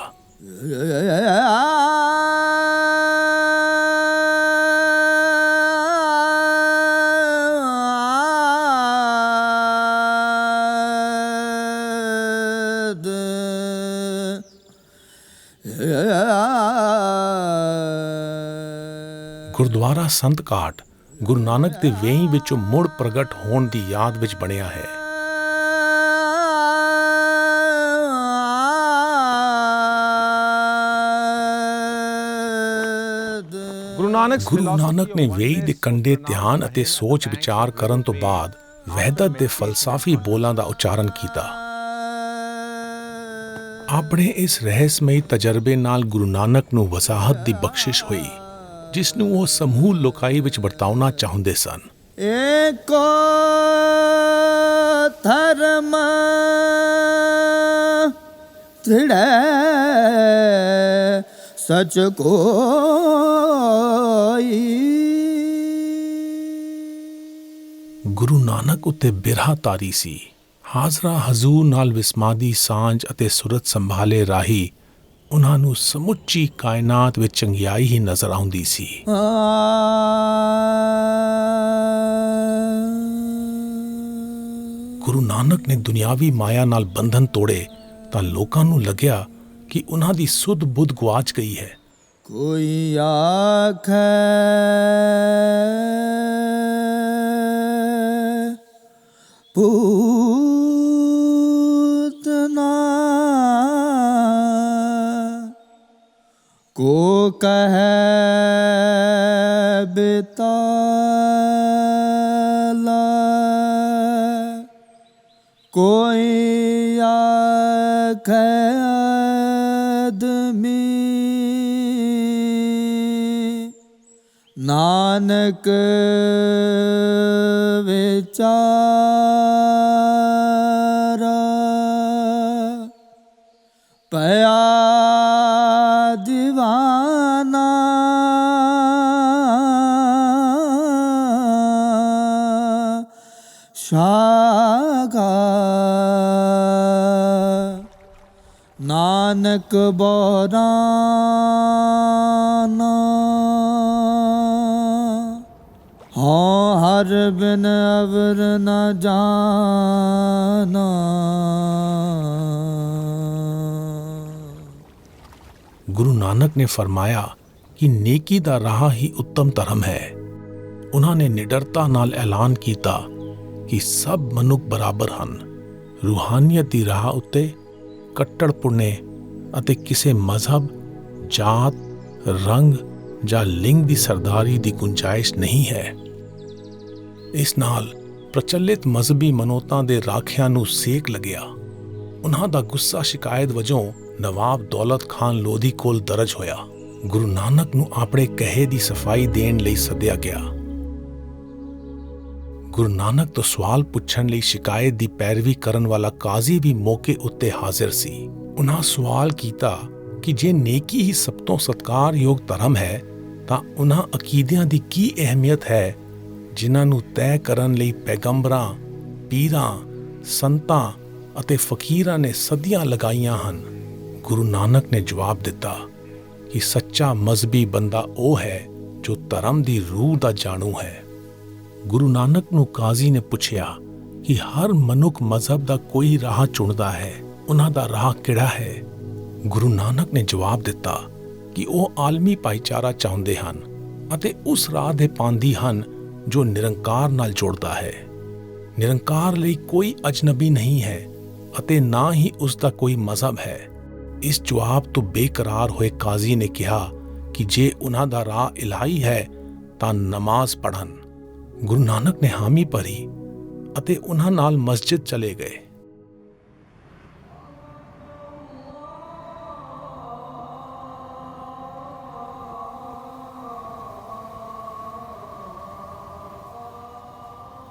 ਗੁਰਦੁਆਰਾ ਸੰਤ ਘਾਟ ਗੁਰੂ ਨਾਨਕ ਦੇ ਵੇਈ ਵਿੱਚੋਂ ਮੁੜ ਪ੍ਰਗਟ ਹੋਣ ਦੀ ਯਾਦ ਵਿੱਚ ਬਣਿਆ ਹੈ। ਗੁਰੂ ਨਾਨਕ ਨੇ ਵੇਈ ਦੇ ਕੰਢੇ ਧਿਆਨ ਅਤੇ ਸੋਚ ਵਿਚਾਰ ਕਰਨ ਤੋਂ ਬਾਅਦ ਵਹਿਦਤ ਦੇ ਫਲਸਫੀ ਬੋਲਾਂ ਦਾ ਉਚਾਰਨ ਕੀਤਾ। ਆਪਣੇ ਇਸ ਰਹੱਸਮਈ ਤਜਰਬੇ ਨਾਲ ਗੁਰੂ ਨਾਨਕ ਨੂੰ ਵਸਾਹਤ ਦੀ ਬਖਸ਼ਿਸ਼ ਹੋਈ ਜਿਸ ਨੂੰ ਉਹ ਸਮੂਹ ਲੋਕਾਈ ਵਿੱਚ ਵਰਤਾਉਣਾ ਚਾਹੁੰਦੇ ਸਨ। ਏਕੋ ਧਰਮ ਤ੍ਰਿੜੈ ਸਚ ਕੋਈ। ਗੁਰੂ ਨਾਨਕ ਉੱਤੇ ਬਿਰਹਾ ਤਾਰੀ ਸੀ। ਹਾਜ਼ਰਾ ਹਜ਼ੂਰ ਨਾਲ ਵਿਸਮਾਦੀ ਸਾਂਝ ਅਤੇ ਸੁਰਤ ਸੰਭਾਲੇ ਰਾਹੀ ਉਹਨਾਂ ਨੂੰ ਸਮੁੱਚੀ ਕਾਇਨਾਤ ਵਿੱਚ ਚੰਗਿਆਈ ਹੀ ਨਜ਼ਰ ਆਉਂਦੀ ਸੀ। ਗੁਰੂ ਨਾਨਕ ਨੇ ਦੁਨਿਆਵੀ ਮਾਇਆ ਨਾਲ ਬੰਧਨ ਤੋੜੇ ਤਾਂ ਲੋਕਾਂ ਨੂੰ ਲੱਗਿਆ ਕਿ ਉਹਨਾਂ ਦੀ ਸੁੱਧ ਬੁੱਧ ਗੁਆਚ ਗਈ ਹੈ। ਕੋਈ ਆਖੈ ਪੂਤਨਾ को कहे बेताला कोई आखे आदमी नानक विचारा पया दीवाना शागा नानक बोराना हाँ हर बिन अवर न जाना। ਗੁਰੂ ਨਾਨਕ ਨੇ ਫਰਮਾਇਆ ਕਿ ਨੇਕੀ ਦਾ ਰਾਹ ਹੀ ਉੱਤਮ ਧਰਮ ਹੈ। ਉਹਨਾਂ ਨੇ ਨਿਡਰਤਾ ਨਾਲ ਐਲਾਨ ਕੀਤਾ ਕਿ ਸਭ ਮਨੁੱਖ ਬਰਾਬਰ ਹਨ। ਰੂਹਾਨੀਅਤ ਦੀ ਰਾਹ ਉੱਤੇ ਕੱਟੜਪੁਣੇ ਅਤੇ ਕਿਸੇ ਮਜ਼ਹਬ, ਜਾਤ, ਰੰਗ ਜਾਂ ਲਿੰਗ ਦੀ ਸਰਦਾਰੀ ਦੀ ਗੁੰਜਾਇਸ਼ ਨਹੀਂ ਹੈ। ਇਸ ਨਾਲ ਪ੍ਰਚਲਿਤ ਮਜ਼ਹਬੀ ਮਨੋਤਾਂ ਦੇ ਰਾਖਿਆਂ ਨੂੰ ਸੇਕ ਲੱਗਿਆ। ਉਹਨਾਂ ਦਾ ਗੁੱਸਾ ਸ਼ਿਕਾਇਤ ਵਜੋਂ ਨਵਾਬ ਦੌਲਤ ਖਾਨ ਲੋਧੀ ਕੋਲ ਦਰਜ ਹੋਇਆ। ਗੁਰੂ ਨਾਨਕ ਨੂੰ ਆਪਣੇ ਕਹੇ ਦੀ ਸਫਾਈ ਦੇਣ ਲਈ ਸੱਦਿਆ ਗਿਆ। ਗੁਰੂ ਨਾਨਕ ਤੋਂ ਸਵਾਲ ਪੁੱਛਣ ਲਈ ਸ਼ਿਕਾਇਤ ਦੀ ਪੈਰਵੀ ਕਰਨ ਵਾਲਾ ਕਾਜ਼ੀ ਵੀ ਮੌਕੇ ਉੱਤੇ ਹਾਜ਼ਰ ਸੀ। ਉਹਨਾਂ ਸਵਾਲ ਕੀਤਾ ਕਿ ਜੇ ਨੇਕੀ ਹੀ ਸਭ ਤੋਂ ਸਤਿਕਾਰਯੋਗ ਧਰਮ ਹੈ ਤਾਂ ਉਹਨਾਂ ਅਕੀਦਿਆਂ ਦੀ ਕੀ ਅਹਿਮੀਅਤ ਹੈ ਜਿਨ੍ਹਾਂ ਨੂੰ ਤੈਅ ਕਰਨ ਲਈ ਪੈਗੰਬਰਾਂ, ਪੀਰਾਂ, ਸੰਤਾਂ ਅਤੇ ਫਕੀਰਾਂ ਨੇ ਸਦੀਆਂ ਲਗਾਈਆਂ ਹਨ। ਗੁਰੂ ਨਾਨਕ ਨੇ ਜਵਾਬ ਦਿੱਤਾ ਕਿ ਸੱਚਾ ਮਜ਼ਹਬੀ ਬੰਦਾ ਉਹ ਹੈ ਜੋ ਧਰਮ ਦੀ ਰੂਹ ਦਾ ਜਾਣੂ ਹੈ। ਗੁਰੂ ਨਾਨਕ ਨੂੰ ਕਾਜ਼ੀ ਨੇ ਪੁੱਛਿਆ ਕਿ ਹਰ ਮਨੁੱਖ ਮਜ਼ਹਬ ਦਾ ਕੋਈ ਰਾਹ ਚੁਣਦਾ ਹੈ, ਉਹਨਾਂ ਦਾ ਰਾਹ ਕਿਹੜਾ ਹੈ? ਗੁਰੂ ਨਾਨਕ ਨੇ ਜਵਾਬ ਦਿੱਤਾ ਕਿ ਉਹ ਆਲਮੀ ਭਾਈਚਾਰਾ ਚਾਹੁੰਦੇ ਹਨ ਅਤੇ ਉਸ ਰਾਹ ਦੇ ਪਾਂਦੀ ਹਨ ਜੋ ਨਿਰੰਕਾਰ ਨਾਲ ਜੁੜਦਾ ਹੈ। ਨਿਰੰਕਾਰ ਲਈ ਕੋਈ ਅਜਨਬੀ ਨਹੀਂ ਹੈ ਅਤੇ ਨਾ ਹੀ ਉਸ ਦਾ ਕੋਈ ਮਜ਼ਹਬ ਹੈ। ਇਸ ਜਵਾਬ ਤੋਂ ਬੇਕਰਾਰ ਹੋਏ ਕਾਜ਼ੀ ਨੇ ਕਿਹਾ ਕਿ ਜੇ ਉਹਨਾਂ ਦਾ ਰਾਹ ਇਲਾਹੀ ਹੈ ਤਾਂ ਨਮਾਜ਼ ਪੜ੍ਹਨ। ਗੁਰੂ ਨਾਨਕ ਨੇ ਹਾਮੀ ਭਰੀ ਅਤੇ ਉਹਨਾਂ ਨਾਲ ਮਸਜਿਦ ਚਲੇ ਗਏ।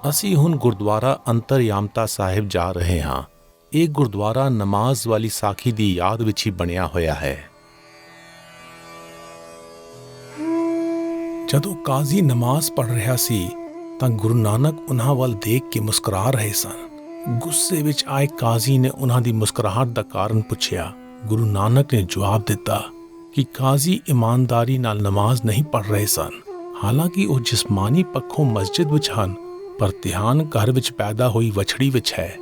ਅਸੀਂ ਹੁਣ ਗੁਰਦੁਆਰਾ ਅੰਤਰਯਾਮਤਾ ਸਾਹਿਬ ਜਾ ਰਹੇ ਹਾਂ। ਇਹ ਗੁਰਦੁਆਰਾ ਨਮਾਜ਼ ਵਾਲੀ ਸਾਖੀ ਦੀ ਯਾਦ ਵਿੱਚ ਹੀ ਬਣਿਆ ਹੋਇਆ ਹੈ। ਜਦੋਂ ਕਾਜ਼ੀ ਨਮਾਜ਼ ਪੜ੍ਹ ਰਿਹਾ ਸੀ ਤਾਂ ਗੁਰੂ ਨਾਨਕ ਉਹਨਾਂ ਵੱਲ ਦੇਖ ਕੇ ਮੁਸਕਰਾ ਰਹੇ ਸਨ। ਗੁੱਸੇ ਵਿੱਚ ਆਏ ਕਾਜ਼ੀ ਨੇ ਉਹਨਾਂ ਦੀ ਮੁਸਕਰਾਹਟ ਦਾ ਕਾਰਨ ਪੁੱਛਿਆ। ਗੁਰੂ ਨਾਨਕ ਨੇ ਜਵਾਬ ਦਿੱਤਾ ਕਿ ਕਾਜ਼ੀ ਇਮਾਨਦਾਰੀ ਨਾਲ ਨਮਾਜ਼ ਨਹੀਂ ਪੜ੍ਹ ਰਹੇ ਸਨ। ਹਾਲਾਂਕਿ ਉਹ ਜਿਸਮਾਨੀ ਪੱਖੋਂ ਮਸਜਿਦ ਵਿੱਚ ਹਨ, ਪਰ ਧਿਆਨ ਘਰ ਵਿੱਚ ਪੈਦਾ ਹੋਈ ਵਛੜੀ ਵਿੱਚ ਹੈ।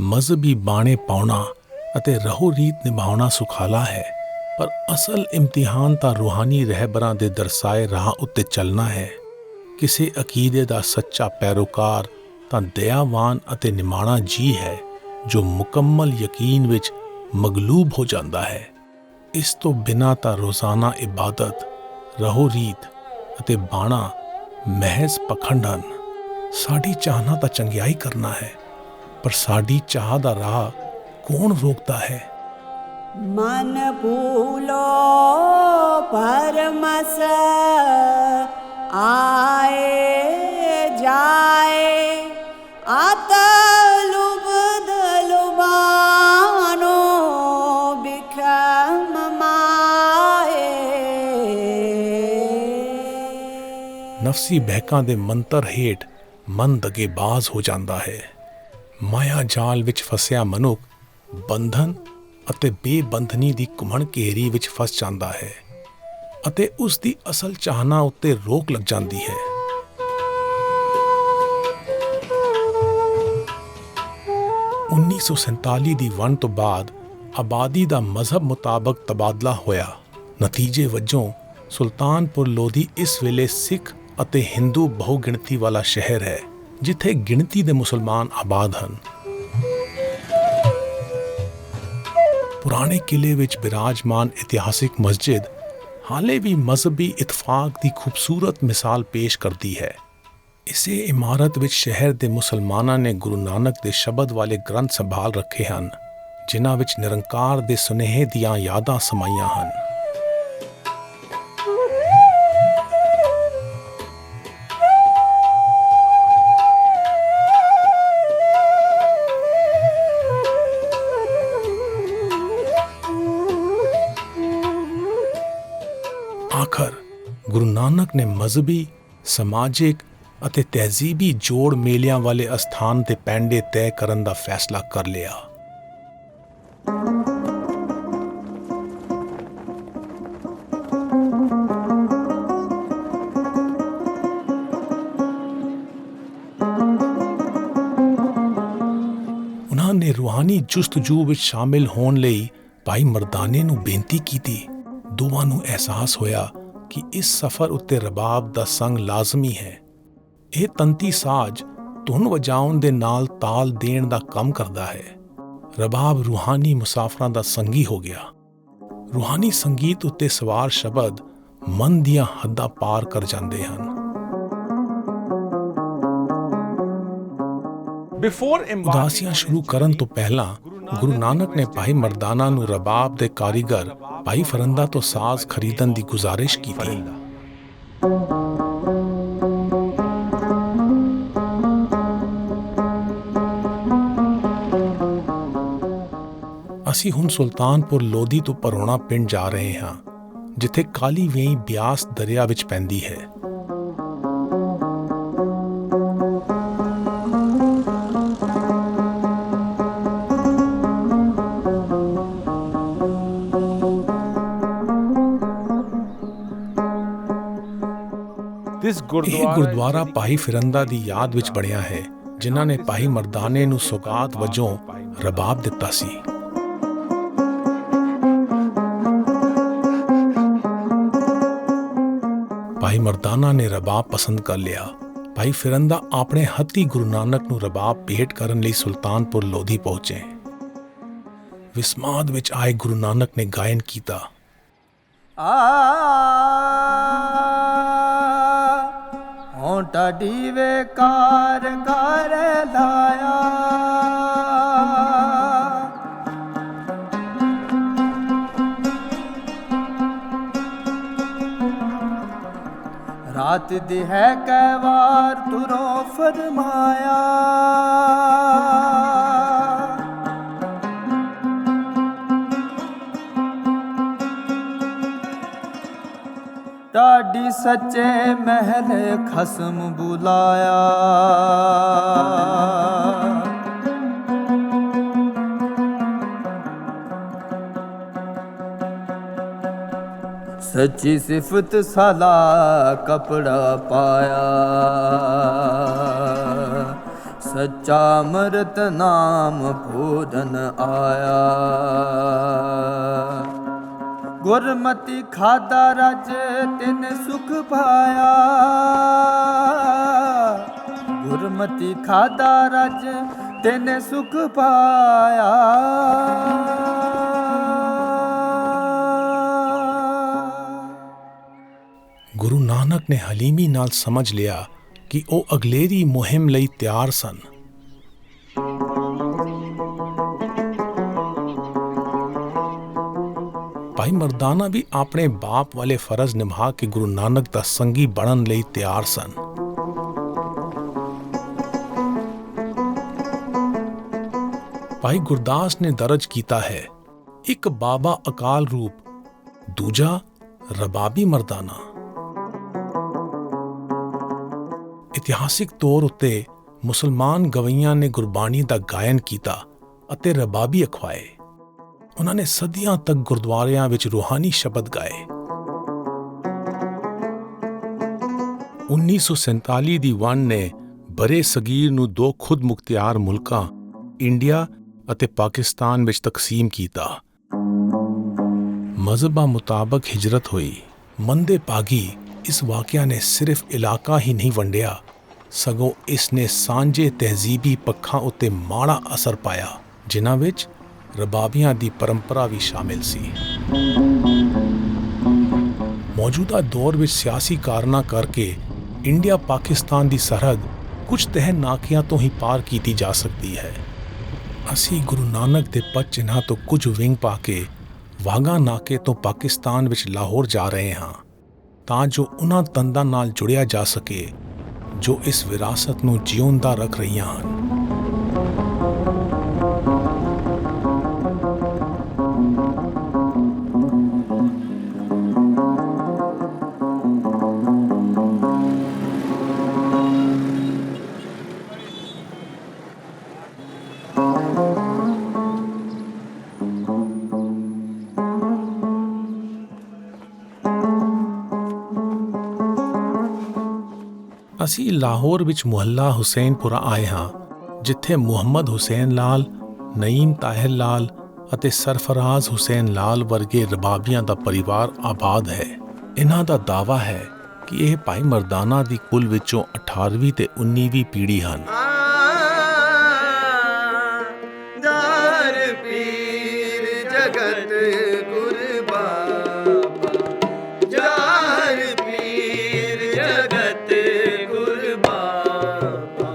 ਮਜ਼ਹਬੀ ਬਾਣੇ ਪਾਉਣਾ ਅਤੇ ਰਹੋ ਰੀਤ ਨਿਭਾਉਣਾ ਸੁਖਾਲਾ ਹੈ, ਪਰ ਅਸਲ ਇਮਤਿਹਾਨ ਤਾਂ ਰੂਹਾਨੀ ਰਹਿਬਰਾਂ ਦੇ ਦਰਸਾਏ ਰਾਹ ਉੱਤੇ ਚੱਲਣਾ ਹੈ। ਕਿਸੇ ਅਕੀਦੇ ਦਾ ਸੱਚਾ ਪੈਰੋਕਾਰ ਤਾਂ ਦਇਆਵਾਨ ਅਤੇ ਨਿਮਾਣਾ ਜੀ ਹੈ ਜੋ ਮੁਕੰਮਲ ਯਕੀਨ ਵਿੱਚ ਮਗਲੂਬ ਹੋ ਜਾਂਦਾ ਹੈ। ਇਸ ਤੋਂ ਬਿਨਾਂ ਤਾਂ ਰੋਜ਼ਾਨਾ ਇਬਾਦਤ, ਰਹੋ ਰੀਤ ਅਤੇ ਬਾਣਾ ਮਹਿਜ਼ ਪਖੰਡ ਹਨ। ਸਾਡੀ ਚਾਹਨਾ ਤਾਂ ਚੰਗਿਆਈ ਕਰਨਾ ਹੈ, ਪਰ ਸਾਡੀ ਚਾਹ ਦਾ ਰਾਹ ਕੌਣ ਰੋਕਦਾ ਹੈ? मन भूलो परमस आए जाए आत लुब्ध लुबानो बिखम माए। ਨਫਸੀ ਬਹਿਕਾਂ ਦੇ ਮੰਤਰ ਹੇਠ ਮਨ ਦਗੇਬਾਜ਼ ਹੋ ਜਾਂਦਾ ਹੈ। ਮਾਇਆ ਜਾਲ ਵਿੱਚ ਫਸਿਆ ਮਨੁੱਖ ਬੰਧਨ ਅਤੇ ਬੇਬੰਧਨੀ ਦੀ ਘੁੰਮਣ ਘੇਰੀ ਵਿੱਚ ਫਸ ਜਾਂਦਾ ਹੈ ਅਤੇ ਉਸ ਦੀ ਅਸਲ ਚਾਹਨਾ ਉੱਤੇ ਰੋਕ ਲੱਗ ਜਾਂਦੀ ਹੈ। । 1947 ਦੀ ਵੰਡ ਤੋਂ ਬਾਅਦ ਆਬਾਦੀ ਦਾ ਮਜ਼ਹਬ ਮੁਤਾਬਕ ਤਬਾਦਲਾ ਹੋਇਆ। ਨਤੀਜੇ ਵਜੋਂ ਸੁਲਤਾਨਪੁਰ ਲੋਧੀ ਇਸ ਵੇਲੇ ਸਿੱਖ ਅਤੇ ਹਿੰਦੂ ਬਹੁ ਗਿਣਤੀ ਵਾਲਾ ਸ਼ਹਿਰ ਹੈ, ਜਿੱਥੇ ਗਿਣਤੀ ਦੇ ਮੁਸਲਮਾਨ ਆਬਾਦ ਹਨ। ਪੁਰਾਣੇ ਕਿਲੇ ਵਿੱਚ ਬਿਰਾਜਮਾਨ ਇਤਿਹਾਸਿਕ ਮਸਜਿਦ ਹਾਲੇ ਵੀ ਮਜ਼ਹਬੀ ਇਤਫਾਕ ਦੀ ਖੂਬਸੂਰਤ ਮਿਸਾਲ ਪੇਸ਼ ਕਰਦੀ ਹੈ। ਇਸੇ ਇਮਾਰਤ ਵਿੱਚ ਸ਼ਹਿਰ ਦੇ ਮੁਸਲਮਾਨਾਂ ਨੇ ਗੁਰੂ ਨਾਨਕ ਦੇ ਸ਼ਬਦ ਵਾਲੇ ਗ੍ਰੰਥ ਸੰਭਾਲ ਰੱਖੇ ਹਨ, ਜਿਨ੍ਹਾਂ ਵਿੱਚ ਨਿਰੰਕਾਰ ਦੇ ਸੁਨੇਹੇ ਦੀਆਂ ਯਾਦਾਂ ਸਮਾਈਆਂ ਹਨ। ਆਖਰ ਗੁਰੂ ਨਾਨਕ ਨੇ ਮਜ਼ਹਬੀ, ਸਮਾਜਿਕ ਅਤੇ ਤਹਿਜ਼ੀਬੀ ਜੋੜ ਮੇਲਿਆਂ ਵਾਲੇ ਅਸਥਾਨ ਤੇ ਪੈਂਡੇ ਤੈਅ ਕਰਨ ਦਾ ਫੈਸਲਾ ਕਰ ਲਿਆ। ਉਹਨਾਂ ਨੇ ਰੂਹਾਨੀ ਜੁਸਤਜੂ ਵਿੱਚ ਸ਼ਾਮਿਲ ਹੋਣ ਲਈ ਭਾਈ ਮਰਦਾਨੇ ਨੂੰ ਬੇਨਤੀ ਕੀਤੀ। ਦੋਵਾਂ ਨੂੰ ਅਹਿਸਾਸ ਹੋਇਆ ਕਿ ਇਸ ਸਫ਼ਰ ਉੱਤੇ ਰਬਾਬ ਦਾ ਸੰਗ ਲਾਜ਼ਮੀ ਹੈ। ਇਹ ਤੰਤੀ ਸਾਜ਼ ਧੁਨ ਵਜਾਉਣ ਦੇ ਨਾਲ ਤਾਲ ਦੇਣ ਦਾ ਕੰਮ ਕਰਦਾ ਹੈ। ਰਬਾਬ ਰੂਹਾਨੀ ਮੁਸਾਫਰਾਂ ਦਾ ਸੰਗੀ ਹੋ ਗਿਆ। ਰੂਹਾਨੀ ਸੰਗੀਤ ਉੱਤੇ ਸਵਾਰ ਸ਼ਬਦ ਮਨ ਦੀਆਂ ਹੱਦਾਂ ਪਾਰ ਕਰ ਜਾਂਦੇ ਹਨ। ਉਦਾਸੀਆਂ ਸ਼ੁਰੂ ਕਰਨ ਤੋਂ ਪਹਿਲਾਂ ਗੁਰੂ ਨਾਨਕ ਨੇ ਭਾਈ ਮਰਦਾਨਾ ਨੂੰ ਰਬਾਬ ਦੇ ਕਾਰੀਗਰ ਭਾਈ ਫਰੰਦਾ ਤੋਂ ਸਾਜ਼ ਖਰੀਦਣ ਦੀ ਗੁਜ਼ਾਰਿਸ਼ ਕੀਤੀ। ਅਸੀਂ ਹੁਣ ਸੁਲਤਾਨਪੁਰ ਲੋਧੀ ਤੋਂ ਪਰੋਣਾ ਪਿੰਡ ਜਾ ਰਹੇ ਹਾਂ, ਜਿੱਥੇ ਕਾਲੀ ਵੇਈ ਬਿਆਸ ਦਰਿਆ ਵਿੱਚ ਪੈਂਦੀ ਹੈ। ਇਹ ਗੁਰਦੁਆਰਾ ਭਾਈ ਫਿਰੰਦਾ ਦੀ ਯਾਦ ਵਿੱਚ ਬਣਿਆ ਹੈ, ਜਿਨ੍ਹਾਂ ਨੇ ਭਾਈ ਮਰਦਾਨੇ ਨੂੰ ਸੌਗਾਤ ਵਜੋਂ ਰਬਾਬ ਦਿੱਤਾ ਸੀ। ਭਾਈ ਮਰਦਾਨਾ ਨੇ ਰਬਾਬ ਪਸੰਦ ਕਰ ਲਿਆ। ਭਾਈ ਫਿਰੰਦਾ ਆਪਣੇ ਹੱਥੀਂ ਗੁਰੂ ਨਾਨਕ ਨੂੰ ਰਬਾਬ ਭੇਟ ਕਰਨ ਲਈ ਸੁਲਤਾਨਪੁਰ ਲੋਧੀ ਪਹੁੰਚੇ। ਵਿਸਮਾਦ ਵਿੱਚ ਆਏ ਗੁਰੂ ਨਾਨਕ ਨੇ ਗਾਇਨ ਕੀਤਾ। ਹੋਂਟਾ ਡੀਵੇ ਕਾਰ ਕਰ ਲਾਇਆ, ਰਾਤ ਦੀ ਹੈ ਕੈ ਵਾਰ ਤੁਰੋ ਫਰਮਾਇਆ, ਢਾਡੀ ਸੱਚੇ ਮਹਿਲ ਖਸਮ ਬੁਲਾਇਆ, ਸੱਚੀ ਸਿਫਤ ਸਾਲਾ ਕਪੜਾ ਪਾਇਆ, ਸੱਚਾ ਅੰਮ੍ਰਿਤ ਨਾਮ ਭੋਜਨ ਆਇਆ, ਗੁਰਮਤਿ ਖਾਦਾ ਰਜ ਤਿਨ ਸੁਖ ਪਾਇਆ, ਗੁਰਮਤਿ ਖਾਦਾ ਰਜ ਤਿਨ ਸੁਖ ਪਾਇਆ, ਗੁਰੂ ਨਾਨਕ ਨੇ ਹਲੀਮੀ ਨਾਲ ਸਮਝ ਲਿਆ ਕਿ ਉਹ ਅਗਲੇਰੀ ਮੁਹਿੰਮ ਲਈ ਤਿਆਰ ਸਨ। ਭਾਈ ਮਰਦਾਨਾ ਵੀ ਆਪਣੇ ਬਾਪ ਵਾਲੇ ਫਰਜ਼ ਨਿਭਾ ਕੇ ਗੁਰੂ ਨਾਨਕ ਦਾ ਸੰਗੀ ਬਣਨ ਲਈ ਤਿਆਰ ਸਨ। ਭਾਈ ਗੁਰਦਾਸ ਨੇ ਦਰਜ ਕੀਤਾ ਹੈ, ਇੱਕ ਬਾਬਾ ਅਕਾਲ ਰੂਪ, ਦੂਜਾ ਰਬਾਬੀ ਮਰਦਾਨਾ। ਇਤਿਹਾਸਿਕ ਤੌਰ ਉੱਤੇ ਮੁਸਲਮਾਨ ਗਵਈਆਂ ਨੇ ਗੁਰਬਾਣੀ ਦਾ ਗਾਇਨ ਕੀਤਾ ਅਤੇ ਰਬਾਬੀ ਅਖਵਾਏ। ਉਹਨਾਂ ਨੇ ਸਦੀਆਂ ਤੱਕ ਗੁਰਦੁਆਰਿਆਂ ਵਿੱਚ ਰੂਹਾਨੀ ਸ਼ਬਦ ਗਾਏ। 1947 ਦੀ ਵੰਡ ਨੇ ਬਰੇ ਸਗੀਰ ਨੂੰ ਦੋ ਖੁਦ ਮੁਖਤਿਆਰ ਮੁਲਕਾਂ ਇੰਡੀਆ ਅਤੇ ਪਾਕਿਸਤਾਨ ਵਿੱਚ ਤਕਸੀਮ ਕੀਤਾ। ਮਜ਼ਹਬਾਂ ਮੁਤਾਬਕ ਹਿਜਰਤ ਹੋਈ। ਮੰਦੇ ਭਾਗੀ ਇਸ ਵਾਕਿਆ ਨੇ ਸਿਰਫ ਇਲਾਕਾ ਹੀ ਨਹੀਂ ਵੰਡਿਆ, ਸਗੋਂ ਇਸ ਨੇ ਸਾਂਝੇ ਤਹਿਜ਼ੀਬੀ ਪੱਖਾਂ ਉੱਤੇ ਮਾੜਾ ਅਸਰ ਪਾਇਆ, ਜਿਨ੍ਹਾਂ ਵਿੱਚ ਰਬਾਬੀਆਂ ਦੀ ਪਰੰਪਰਾ ਵੀ ਸ਼ਾਮਿਲ ਸੀ। ਮੌਜੂਦਾ ਦੌਰ ਵਿੱਚ ਸਿਆਸੀ ਕਾਰਨਾਂ ਕਰਕੇ ਇੰਡੀਆ ਪਾਕਿਸਤਾਨ ਦੀ ਸਰਹੱਦ ਕੁਝ ਤਹਿ ਨਾਕਿਆਂ ਤੋਂ ਹੀ ਪਾਰ ਕੀਤੀ ਜਾ ਸਕਦੀ ਹੈ। ਅਸੀਂ ਗੁਰੂ ਨਾਨਕ ਦੇ ਪਦ ਚਿੰਨ੍ਹਾਂ ਤੋਂ ਕੁਝ ਵਿੰਗ ਪਾ ਕੇ ਵਾਘਾ ਨਾਕੇ ਤੋਂ ਪਾਕਿਸਤਾਨ ਵਿੱਚ ਲਾਹੌਰ ਜਾ ਰਹੇ ਹਾਂ, ਤਾਂ ਜੋ ਉਹਨਾਂ ਤੰਦਾਂ ਨਾਲ ਜੁੜਿਆ ਜਾ ਸਕੇ ਜੋ ਇਸ ਵਿਰਾਸਤ ਨੂੰ ਜਿਉਂਦਾ ਰੱਖ ਰਹੀਆਂ ਹਨ। ਅਸੀਂ ਲਾਹੌਰ ਵਿੱਚ ਮੁਹੱਲਾ ਹੁਸੈਨਪੁਰਾ ਆਏ ਹਾਂ, ਜਿੱਥੇ ਮੁਹੰਮਦ ਹੁਸੈਨ ਲਾਲ, ਨਈਮ ਤਾਹਿਰ ਲਾਲ ਅਤੇ ਸਰਫਰਾਜ਼ ਹੁਸੈਨ ਲਾਲ ਵਰਗੇ ਰਬਾਬੀਆਂ ਦਾ ਪਰਿਵਾਰ ਆਬਾਦ ਹੈ। ਇਹਨਾਂ ਦਾ ਦਾਅਵਾ ਹੈ ਕਿ ਕਿ ਇਹ ਭਾਈ ਮਰਦਾਨਾ ਦੀ ਕੁੱਲ ਵਿੱਚੋਂ 18ਵੀਂ ਤੇ 19ਵੀਂ ਪੀੜ੍ਹੀ ਹਨ। ਦਾਰ ਪੀਰ ਜਗਤ ਗੁਰ ਬਾਬਾ, ਜਾਰ ਪੀਰ ਜਗਤ ਗੁਰ ਬਾਬਾ,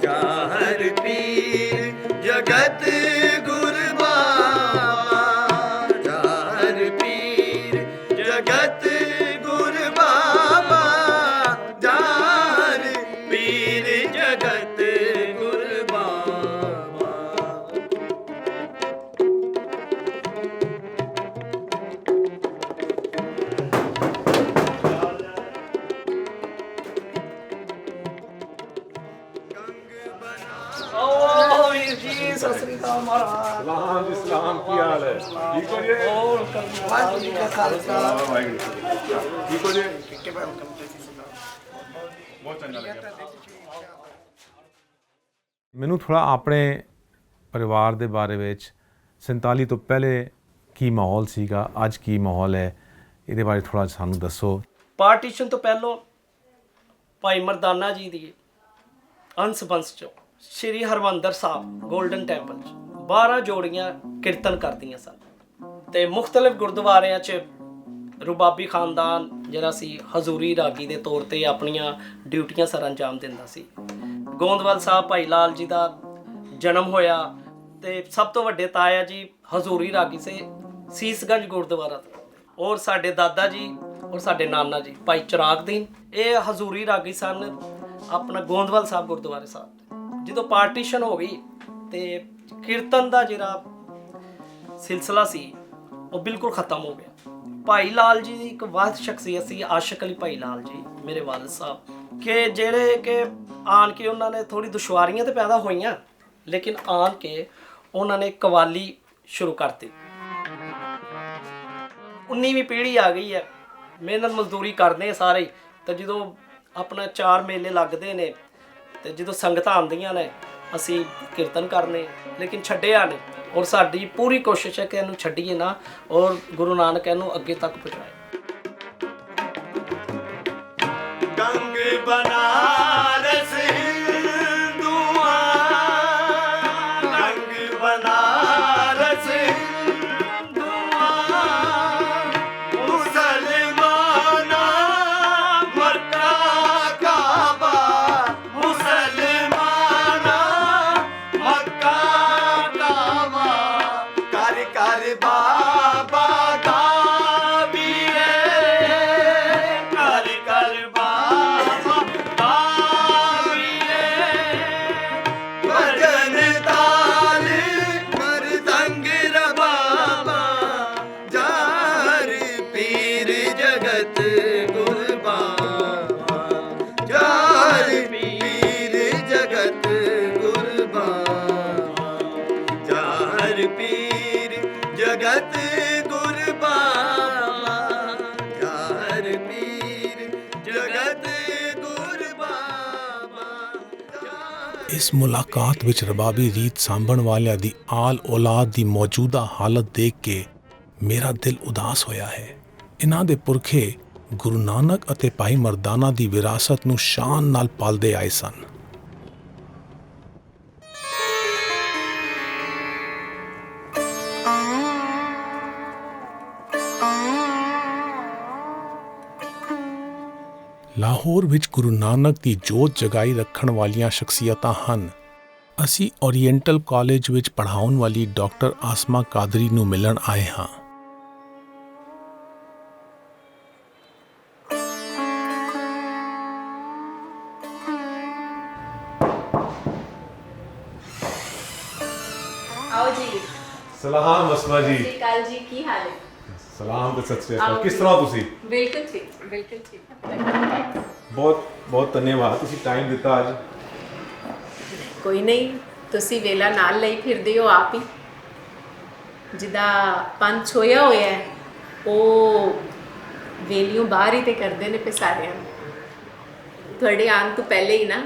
ਜਾਰ ਪੀਰ ਜਗਤ ਗੁਰ ਬਾਬਾ, ਜਾਰ ਪੀਰ ਜਗਤ ਗੁਰ ਬਾਬਾ, ਜਾਰ ਪੀਰ ਜਗਤ ਗੁਰ ਬਾਬਾ। ਓ ਵੀਰ ਜੀ ਸਤਿ ਸ੍ਰੀ ਅਕਾਲ ਮਹਾਰਾਜ। ਸਲਾਮ ਜੀ ਸਲਾਮ, ਕੀ ਹਾਲ ਹੈ? ਠੀਕ ਹੋ ਜੀ? ਹੋਰ ਵਾਹਿਗੁਰੂ ਜੀ ਕਾ ਖਾਲਸਾ ਵਾਹਿਗੁਰੂ ਠੀਕ ਹੋ ਜੀ? ਬਹੁਤ ਚੰਗਾ ਲੱਗਿਆ। ਮੈਨੂੰ ਥੋੜਾ ਆਪਣੇ ਪਰਿਵਾਰ ਦੇ ਬਾਰੇ ਵਿੱਚ 47 ਤੋਂ ਪਹਿਲੇ ਕੀ ਮਾਹੌਲ ਸੀਗਾ, ਅੱਜ ਕੀ ਮਾਹੌਲ ਹੈ, ਇਹਦੇ ਬਾਰੇ ਥੋੜਾ ਸਾਨੂੰ ਦੱਸੋ। ਪਾਰਟੀਸ਼ਨ ਤੋਂ ਪਹਿਲਾਂ ਭਾਈ ਮਰਦਾਨਾ ਜੀ ਦੀ ਅੰਸ ਬੰਸ ਚੋਂ ਸ਼੍ਰੀ ਹਰਮੰਦਰ ਸਾਹਿਬ ਗੋਲਡਨ ਟੈਂਪਲ 'ਚ 12 ਜੋੜੀਆਂ ਕੀਰਤਨ ਕਰਦੀਆਂ ਸਨ ਤੇ ਮੁxtਲਫ ਗੁਰਦੁਆਰਿਆਂ 'ਚ ਰੁਬਾਬੀ ਖਾਨਦਾਨ ਜਿਹੜਾ ਸੀ ਹਜ਼ੂਰੀ ਰਾਗੀ ਦੇ ਤੌਰ ਤੇ ਆਪਣੀਆਂ ਡਿਊਟੀਆਂ ਸਰ ਅੰਜਾਮ ਦਿੰਦਾ ਸੀ। ਗੋਂਦਵਾਲ ਸਾਹਿਬ ਭਾਈ ਲਾਲ ਜੀ ਦਾ ਜਨਮ ਹੋਇਆ ਤੇ ਸਭ ਤੋਂ ਵੱਡੇ ਤਾਇਆ ਜੀ ਹਜ਼ੂਰੀ ਰਾਗੀ ਸੇ ਸੀਸਗੰਜ ਗੁਰਦੁਆਰਾ ਤੋਂ, ਔਰ ਸਾਡੇ ਦਾਦਾ ਜੀ ਔਰ ਸਾਡੇ ਨਾਨਾ ਜੀ ਭਾਈ ਚਿਰਾਗਦੀਨ ਇਹ ਹਜ਼ੂਰੀ ਰਾਗੀ ਸਨ ਆਪਣਾ ਗੋਂਦਵਾਲ ਸਾਹਿਬ ਗੁਰਦੁਆਰੇ ਸਾਹਿਬ। ਜਦੋਂ ਪਾਰਟੀਸ਼ਨ ਹੋ ਗਈ ਤੇ ਕੀਰਤਨ ਦਾ ਜਿਹੜਾ ਸਿਲਸਿਲਾ ਸੀ ਉਹ ਬਿਲਕੁਲ ਖਤਮ ਹੋ ਗਿਆ। ਭਾਈ ਲਾਲ ਜੀ ਦੀ ਇੱਕ ਵਾਹਿਦ ਸ਼ਖਸੀਅਤ ਸੀ, ਆਸ਼ਿਕ ਅਲੀ ਭਾਈ ਲਾਲ ਜੀ ਮੇਰੇ ਵਾਲਿਦ ਸਾਹਿਬ, ਕਿ ਜਿਹੜੇ ਕਿ ਆਣ ਕੇ ਉਹਨਾਂ ਨੇ ਥੋੜੀ ਦੁਸ਼ਵਾਰੀਆਂ ਤੇ ਪੈਦਾ ਹੋਈਆਂ, ਲੇਕਿਨ ਆਣ ਕੇ ਉਹਨਾਂ ਨੇ ਕਵਾਲੀ ਸ਼ੁਰੂ ਕਰਤੀ। 19ਵੀਂ ਪੀੜ੍ਹੀ ਆ ਗਈ ਹੈ, ਮਿਹਨਤ ਮਜ਼ਦੂਰੀ ਕਰਦੇ ਆ ਸਾਰੇ, ਤੇ ਜਦੋਂ ਆਪਣਾ 4 ਮੇਲੇ ਲੱਗਦੇ ਨੇ ਤੇ ਜਦੋਂ ਸੰਗਤਾਂ ਆਉਂਦੀਆਂ ਨੇ ਅਸੀਂ ਕੀਰਤਨ ਕਰਨੇ, ਲੇਕਿਨ ਛੱਡਿਆ ਨਹੀਂ। ਔਰ ਸਾਡੀ ਪੂਰੀ ਕੋਸ਼ਿਸ਼ ਹੈ ਕਿ ਇਹਨੂੰ ਛੱਡੀਏ ਨਾ ਔਰ ਗੁਰੂ ਨਾਨਕ ਇਹਨੂੰ ਅੱਗੇ ਤੱਕ ਪਹੁੰਚਾਏ। ਗੰਗ ਬਨਾਰਸ ਹਿੰਦੂਆਂ, ਗੰਗ ਬਨਾਰਸ ਹਿੰਦੂਆਂ, ਮੁਸਲਮਾਨਾਂ ਮੱਕਾ ਕਾਬਾ, ਮੁਸਲਮਾਨਾਂ ਮੱਕਾ ਕਾਬਾ, ਕਰ ਕਰ ਬਾਬਾ ਦਾ ਵੀਰੇ, ਕਰ ਕਰ ਬਾਬਾ ਦਾ ਵੀਰੇ, ਭਜਨ ਤਾਲ ਮਰਦੰਗ ਰਬਾਬਾ, ਜਾਰ ਪੀਰ ਜਗਤ ਗੁਰ ਬਾਬਾ, ਜਾਰ ਪੀਰ ਜਗਤ ਗੁਰ ਬਾਬਾ, ਜਾਰ ਪੀਰ ਜਗਤ ਗੁਰ ਬਾਬਾ, ਜਾਰ ਪੀਰ ਜਗਤ ਗੁਰ ਬਾਬਾ। ਇਸ ਮੁਲਾਕਾਤ ਵਿੱਚ ਰਬਾਬੀ ਰੀਤ ਸਾਂਭਣ ਵਾਲਿਆਂ ਦੀ ਆਲ ਔਲਾਦ ਦੀ ਮੌਜੂਦਾ ਹਾਲਤ ਦੇਖ ਕੇ ਮੇਰਾ ਦਿਲ ਉਦਾਸ ਹੋਇਆ ਹੈ। ਇਹਨਾਂ ਦੇ ਪੁਰਖੇ ਗੁਰੂ ਨਾਨਕ ਅਤੇ ਭਾਈ ਮਰਦਾਨਾ ਦੀ ਵਿਰਾਸਤ ਨੂੰ ਸ਼ਾਨ ਨਾਲ ਪਾਲਦੇ ਆਏ ਸਨ। ਲਾਹੌਰ ਵਿੱਚ ਗੁਰੂ ਨਾਨਕ ਦੀ ਜੋਤ ਜਗਾਈ ਰੱਖਣ ਵਾਲੀਆਂ ਸ਼ਖਸੀਅਤਾਂ ਹਨ। ਅਸੀਂ ਓਰੀਐਂਟਲ ਕਾਲਜ ਵਿੱਚ ਪੜ੍ਹਾਉਣ ਵਾਲੀ ਡਾਕਟਰ ਆਸਮਾ ਕਾਦਰੀ ਨੂੰ ਮਿਲਣ ਆਏ ਹਾਂ। आओ जी। ਸਲਾਮ ਅਸਮਾ ਜੀ। ਸਤਿ ਸ਼੍ਰੀ ਅਕਾਲ ਜੀ, ਕੀ ਹਾਲ ਹੈ? ਸਲਾਮ ਤੇ ਸਤਿ ਸ੍ਰੀ ਅਕਾਲ। ਕਿਸ ਤਰ੍ਹਾਂ ਤੁਸੀਂ? ਬਿਲਕੁਲ ਠੀਕ, ਬਿਲਕੁਲ ਠੀਕ। ਬਹੁਤ ਬਹੁਤ ਧੰਨਵਾਦ, ਤੁਸੀਂ ਟਾਈਮ ਦਿੱਤਾ ਅੱਜ। ਕੋਈ ਨਹੀਂ, ਤੁਸੀਂ ਵੇਲਾ ਨਾਲ ਲਈ ਫਿਰਦੇ ਹੋ ਆਪ ਹੀ। ਜਿੱਦਾਂ ਪੰਜ ਹੋਇਆ ਹੈ ਉਹ ਵੇਲੀਓਂ ਬਾਹਰ ਹੀ ਤੇ ਕਰਦੇ ਨੇ ਸਾਰਿਆਂ ਨੂੰ। ਤੁਹਾਡੇ ਆਉਣ ਤੋਂ ਪਹਿਲੇ ਹੀ ਨਾ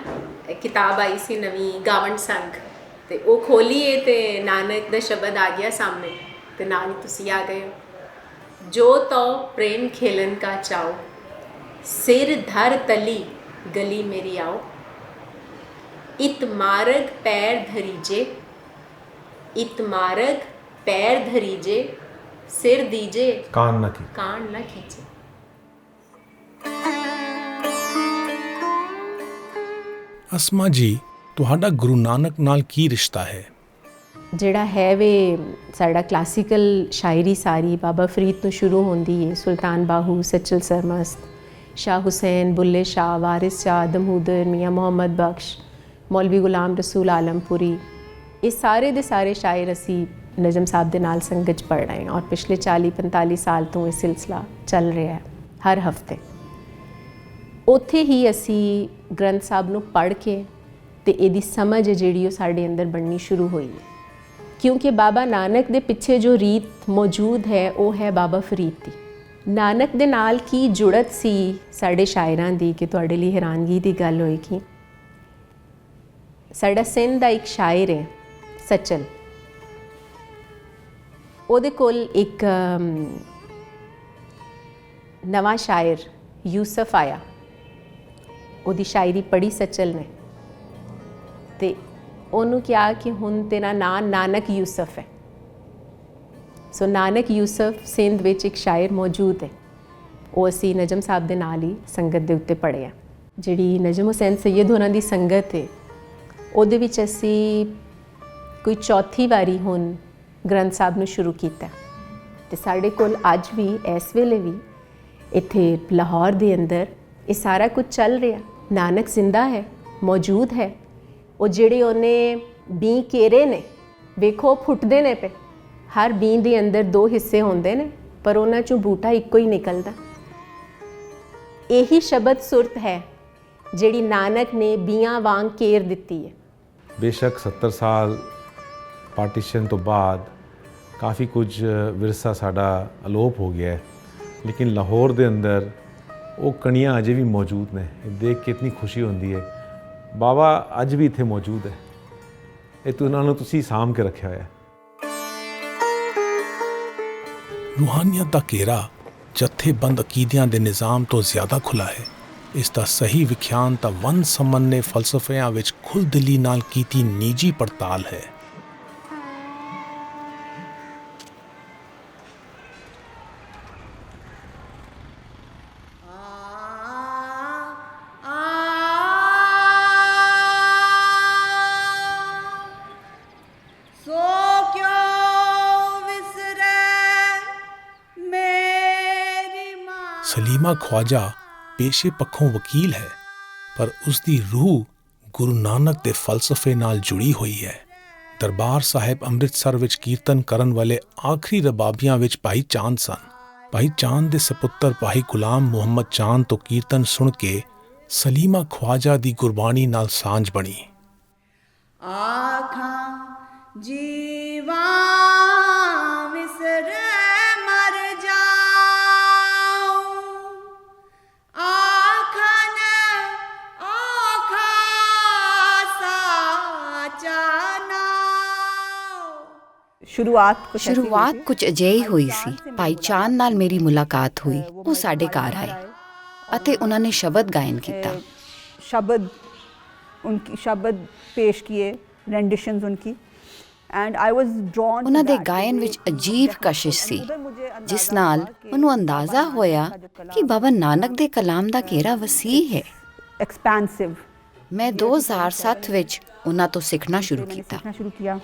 ਕਿਤਾਬ ਆਈ ਸੀ ਨਵੀਂ ਗਾਵਣ ਸੰਘ, ਤੇ ਉਹ ਖੋਲੀਏ ਤੇ ਨਾਨਕ ਦਾ ਸ਼ਬਦ ਆ ਗਿਆ ਸਾਹਮਣੇ, ਤੇ ਨਾਲ ਹੀ ਤੁਸੀਂ ਆ ਗਏ ਹੋ। ਜੋ ਤੋ ਪ੍ਰੇਮ ਖੇਲਨ ਕਾ ਚਾਓ, सिर धर तली गली मेरी आओ, इत मार्ग पैर धरीजे, इत मार्ग पैर धरीजे, सिर दीजे कान न की कान न खींचे। ਅਸਮਾ ਜੀ, ਤੁਹਾਡਾ ਗੁਰੂ ਨਾਨਕ ਨਾਲ ਕੀ ਰਿਸ਼ਤਾ ਹੈ? ਜਿਹੜਾ ਹੈ ਵੇ ਸਾਡਾ ਕਲਾਸੀਕਲ ਸ਼ਾਇਰੀ ਸਾਰੀ ਬਾਬਾ ਫਰੀਦ ਤੋਂ ਸ਼ੁਰੂ ਹੁੰਦੀ ਹੈ। ਸੁਲਤਾਨ ਬਾਹੂ, ਸਚਲ ਸਰਮਸਤ, ਸ਼ਾਹ ਹੁਸੈਨ, ਬੁੱਲੇ ਸ਼ਾਹ, ਵਾਰਿਸ ਸ਼ਾਹ, ਦਮੂਦਰ, ਮੀਆਂ ਮੁਹੰਮਦ ਬਖਸ਼, ਮੌਲਵੀ ਗੁਲਾਮ ਰਸੂਲ ਆਲਮਪੁਰੀ, ਇਹ ਸਾਰੇ ਦੇ ਸਾਰੇ ਸ਼ਾਇਰ ਅਸੀਂ ਨਜਮ ਸਾਹਿਬ ਦੇ ਨਾਲ ਸੰਗਤ 'ਚ ਪੜ੍ਹ ਰਹੇ ਹਾਂ ਔਰ ਪਿਛਲੇ 40-45 ਸਾਲ ਤੋਂ ਇਹ ਸਿਲਸਿਲਾ ਚੱਲ ਰਿਹਾ ਹੈ ਹਰ ਹਫਤੇ। ਉੱਥੇ ਹੀ ਅਸੀਂ ਗ੍ਰੰਥ ਸਾਹਿਬ ਨੂੰ ਪੜ੍ਹ ਕੇ ਤੇ ਇਹਦੀ ਸਮਝ ਹੈ ਜਿਹੜੀ ਉਹ ਸਾਡੇ ਅੰਦਰ ਬਣਨੀ ਸ਼ੁਰੂ ਹੋਈ ਹੈ, ਕਿਉਂਕਿ ਬਾਬਾ ਨਾਨਕ ਦੇ ਪਿੱਛੇ ਜੋ ਰੀਤ ਮੌਜੂਦ ਹੈ ਉਹ ਹੈ ਬਾਬਾ ਫਰੀਦ ਦੀ। ਨਾਨਕ ਦੇ ਨਾਲ ਕੀ ਜੁੜਤ ਸੀ ਸਾਡੇ ਸ਼ਾਇਰਾਂ ਦੀ ਕਿ ਤੁਹਾਡੇ ਲਈ ਹੈਰਾਨਗੀ ਦੀ ਗੱਲ ਹੋਏਗੀ। ਸਾਡਾ ਸਿੰਧ ਦਾ ਇੱਕ ਸ਼ਾਇਰ ਹੈ ਸਚਲ, ਉਹਦੇ ਕੋਲ ਇੱਕ ਨਵਾਂ ਸ਼ਾਇਰ ਯੂਸਫ ਆਇਆ, ਉਹਦੀ ਸ਼ਾਇਰੀ ਪੜ੍ਹੀ ਸਚਲ ਨੇ ਤੇ ਉਹਨੂੰ ਕਿਹਾ ਕਿ ਹੁਣ ਤੇਰਾ ਨਾਂ ਨਾਨਕ ਯੂਸਫ ਹੈ। ਸੋ ਨਾਨਕ ਯੂਸਫ ਸਿੰਧ ਵਿੱਚ ਇੱਕ ਸ਼ਾਇਰ ਮੌਜੂਦ ਹੈ, ਉਹ ਅਸੀਂ ਨਜਮ ਸਾਹਿਬ ਦੇ ਨਾਲ ਹੀ ਸੰਗਤ ਦੇ ਉੱਤੇ ਪੜ੍ਹਿਆ। ਜਿਹੜੀ ਨਜਮ ਹੁਸੈਨ ਸੈਯਦ ਹੋਰਾਂ ਦੀ ਸੰਗਤ ਹੈ ਉਹਦੇ ਵਿੱਚ ਅਸੀਂ ਕੋਈ ਚੌਥੀ ਵਾਰੀ ਹੁਣ ਗ੍ਰੰਥ ਸਾਹਿਬ ਨੂੰ ਸ਼ੁਰੂ ਕੀਤਾ ਤੇ ਸਾਡੇ ਕੋਲ ਅੱਜ ਵੀ ਇਸ ਵੇਲੇ ਵੀ ਇੱਥੇ ਲਾਹੌਰ ਦੇ ਅੰਦਰ ਇਹ ਸਾਰਾ ਕੁਝ ਚੱਲ ਰਿਹਾ। ਨਾਨਕ ਜ਼ਿੰਦਾ ਹੈ, ਮੌਜੂਦ ਹੈ। ਉਹ ਜਿਹੜੇ ਉਹਨੇ ਬੀਂ ਕੇਰੇ ਨੇ ਵੇਖੋ ਫੁੱਟਦੇ ਨੇ ਪਏ, ਹਰ ਬੀਂ ਦੇ ਅੰਦਰ 2 ਹਿੱਸੇ ਹੁੰਦੇ ਨੇ ਪਰ ਉਹਨਾਂ ਚੋਂ ਬੂਟਾ ਇੱਕੋ ਹੀ ਨਿਕਲਦਾ। ਇਹੀ ਸ਼ਬਦ ਸੁਰਤ ਹੈ ਜਿਹੜੀ ਨਾਨਕ ਨੇ ਬੀਆਂ ਵਾਂਗ ਕੇਰ ਦਿੱਤੀ ਹੈ। ਬੇਸ਼ੱਕ 70 ਸਾਲ ਪਾਰਟੀਸ਼ਨ ਤੋਂ ਬਾਅਦ ਕਾਫੀ ਕੁਝ ਵਿਰਸਾ ਸਾਡਾ ਅਲੋਪ ਹੋ ਗਿਆ ਹੈ, ਲੇਕਿਨ ਲਾਹੌਰ ਦੇ ਅੰਦਰ ਉਹ ਕਣੀਆਂ ਅਜੇ ਵੀ ਮੌਜੂਦ ਨੇ। ਇਹ ਦੇਖ ਕੇ ਇਤਨੀ ਖੁਸ਼ੀ ਹੁੰਦੀ ਹੈ। ਬਾਬਾ ਅੱਜ ਵੀ ਇੱਥੇ ਮੌਜੂਦ ਹੈ, ਇਹ ਉਹਨਾਂ ਨੂੰ ਤੁਸੀਂ ਸਾਂਭ ਕੇ ਰੱਖਿਆ ਹੋਇਆ ਹੈ। ਰੂਹਾਨੀਅਤ ਦਾ ਘੇਰਾ ਜਥੇਬੰਦ ਅਕੀਦਿਆਂ ਦੇ ਨਿਜ਼ਾਮ ਤੋਂ ਜ਼ਿਆਦਾ ਖੁੱਲ੍ਹਾ ਹੈ। ਇਸ ਦਾ ਸਹੀ ਵਿਖਿਆਨ ਤਾਂ ਵੰਨ ਸਮੰਨੇ ਫਲਸਫਿਆਂ ਵਿੱਚ ਖੁੱਲ੍ਹਦਿਲੀ ਨਾਲ ਕੀਤੀ ਨਿੱਜੀ ਪੜਤਾਲ ਹੈ। ਸਲੀਮਾ ਖਵਾਜਾ ਪੇਸ਼ੇ ਪੱਖੋਂ ਵਕੀਲ ਹੈ, ਪਰ ਉਸ ਦੀ ਰੂਹ ਗੁਰੂ ਨਾਨਕ ਦੇ ਫਲਸਫੇ ਨਾਲ ਜੁੜੀ ਹੋਈ ਹੈ। ਦਰਬਾਰ ਸਾਹਿਬ ਅੰਮ੍ਰਿਤਸਰ ਵਿੱਚ ਕੀਰਤਨ ਕਰਨ ਵਾਲੇ ਆਖਰੀ ਰਬਾਬੀਆਂ ਵਿੱਚ ਭਾਈ ਚਾਂਦ ਸਨ। ਭਾਈ ਚਾਂਦ ਦੇ ਸਪੁੱਤਰ ਭਾਈ ਗੁਲਾਮ ਮੁਹੰਮਦ ਚਾਂਦ ਤੋਂ ਕੀਰਤਨ ਸੁਣ ਕੇ ਸਲੀਮਾ ਖਵਾਜਾ ਦੀ ਗੁਰਬਾਣੀ ਨਾਲ ਸਾਂਝ ਬਣੀ। ਆਖਾਂ ਜੀਵਾਂ ਵਿਸਰੇ ਮਰ ਜਾਉ, ਆਖਨ ਆਖਾ ਸਾਚਾ ਨਾਉ। ਸ਼ੁਰੂਆਤ ਕੁਝ ਅਜਿਹੀ ਹੋਈ ਸੀ। ਭਾਈ ਚਾਂਦ ਨਾਲ ਮੇਰੀ ਮੁਲਾਕਾਤ ਹੋਈ। ਉਹ ਸਾਡੇ ਘਰ ਆਏ ਅਤੇ ਉਹਨਾਂ ਨੇ ਸ਼ਬਦ ਗਾਇਨ ਕੀਤਾ। शब्द पेश किए, रेंडिशंस उनकी, and I was drawn to ਉਹਨਾਂ ਦੇ that. ਗਾਇਨ ਵਿੱਚ ਅਜੀਬ ਕਸ਼ਿਸ਼ ਸੀ, ਜਿਸ ਨਾਲ ਉਹਨੂੰ ਅੰਦਾਜ਼ਾ ਹੋਇਆ ਕਿ ਬਾਬਾ ਨਾਨਕ ਦੇ ਕਲਾਮ ਦਾ ਘੇਰਾ ਵਸੀਹ ਹੈ। Expansive. ਮੈਂ 2007 ਵਿੱਚ ਉਹਨਾਂ ਤੋਂ ਸਿੱਖਣਾ ਸ਼ੁਰੂ ਕੀਤਾ। सीखना शुरू किया।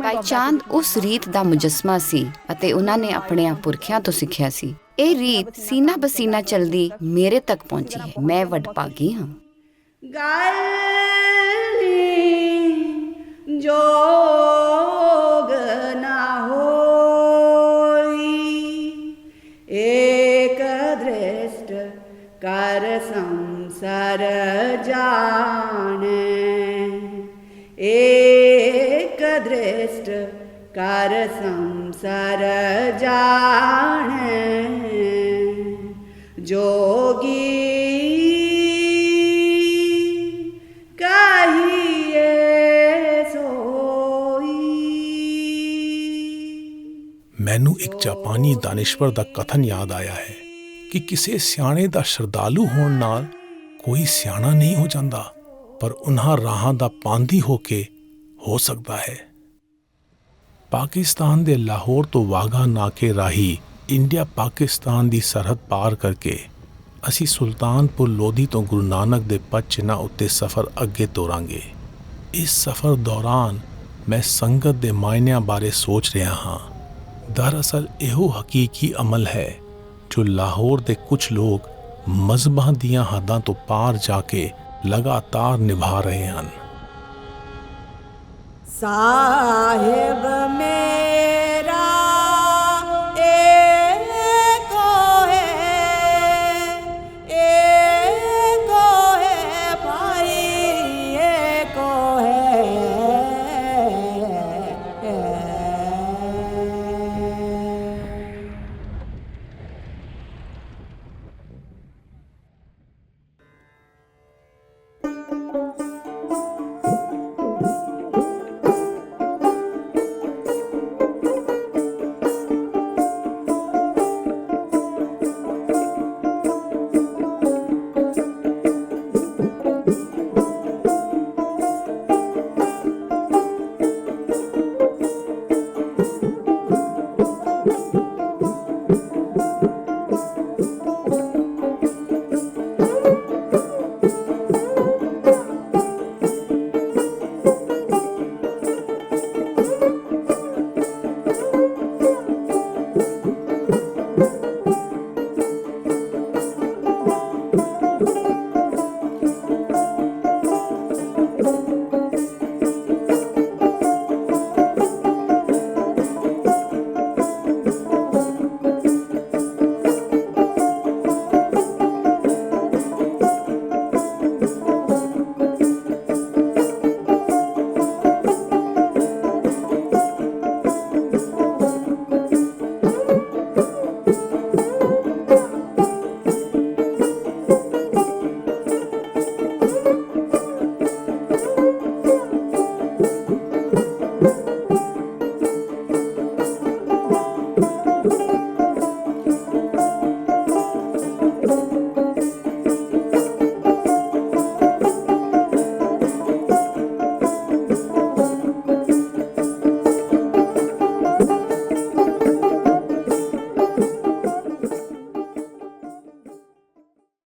ਭਾਈ ਚਾਂਦ ਉਸ ਰੀਤ ਦਾ ਮੁਜੱਸਮਾ ਸੀ ਅਤੇ ਉਹਨਾਂ ਨੇ ਆਪਣੇ ਪੁਰਖਿਆਂ ਤੋਂ ਸਿੱਖਿਆ ਸੀ। ਇਹ ਰੀਤ ਸੀਨਾ ਬਸੀਨਾ ਚਲਦੀ ਮੇਰੇ ਤੱਕ ਪਹੁੰਚੀ ਹੈ। ਮੈਂ ਵਡਭਾਗੀ ਹਾਂ। जोग न होई, एक दृष्ट कर संसार जाने, एक दृष्ट संसार जाने जोगी कहिए सोई। ਮੈਨੂੰ ਇੱਕ ਜਾਪਾਨੀ ਦਾਨਿਸ਼ਵਰ ਦਾ ਕਥਨ ਯਾਦ ਆਇਆ ਹੈ ਕਿ ਕਿਸੇ ਸਿਆਣੇ ਦਾ ਸ਼ਰਧਾਲੂ ਹੋਣ ਨਾਲ ਕੋਈ ਸਿਆਣਾ ਨਹੀਂ ਹੋ ਜਾਂਦਾ, ਪਰ ਉਹਨਾਂ ਰਾਹਾਂ ਦਾ ਪਾਂਧੀ ਹੋ ਕੇ ਹੋ ਸਕਦਾ ਹੈ। ਪਾਕਿਸਤਾਨ ਦੇ ਲਾਹੌਰ ਤੋਂ ਵਾਘਾ ਨਾਕੇ ਰਾਹੀਂ ਇੰਡੀਆ ਪਾਕਿਸਤਾਨ ਦੀ ਸਰਹੱਦ ਪਾਰ ਕਰਕੇ ਅਸੀਂ ਸੁਲਤਾਨਪੁਰ ਲੋਧੀ ਤੋਂ ਗੁਰੂ ਨਾਨਕ ਦੇ ਪਦ ਚਿੰਨ੍ਹਾਂ ਉੱਤੇ ਸਫ਼ਰ ਅੱਗੇ ਤੋਰਾਂਗੇ। ਇਸ ਸਫ਼ਰ ਦੌਰਾਨ ਮੈਂ ਸੰਗਤ ਦੇ ਮਾਇਨਿਆਂ ਬਾਰੇ ਸੋਚ ਰਿਹਾ ਹਾਂ। ਦਰਅਸਲ ਇਹੋ ਹਕੀਕੀ ਅਮਲ ਹੈ ਜੋ ਲਾਹੌਰ ਦੇ ਕੁਝ ਲੋਕ ਮਜ਼ਹਬਾਂ ਦੀਆਂ ਹੱਦਾਂ ਤੋਂ ਪਾਰ ਜਾ ਕੇ ਲਗਾਤਾਰ ਨਿਭਾ ਰਹੇ ਹਨ। साहेब में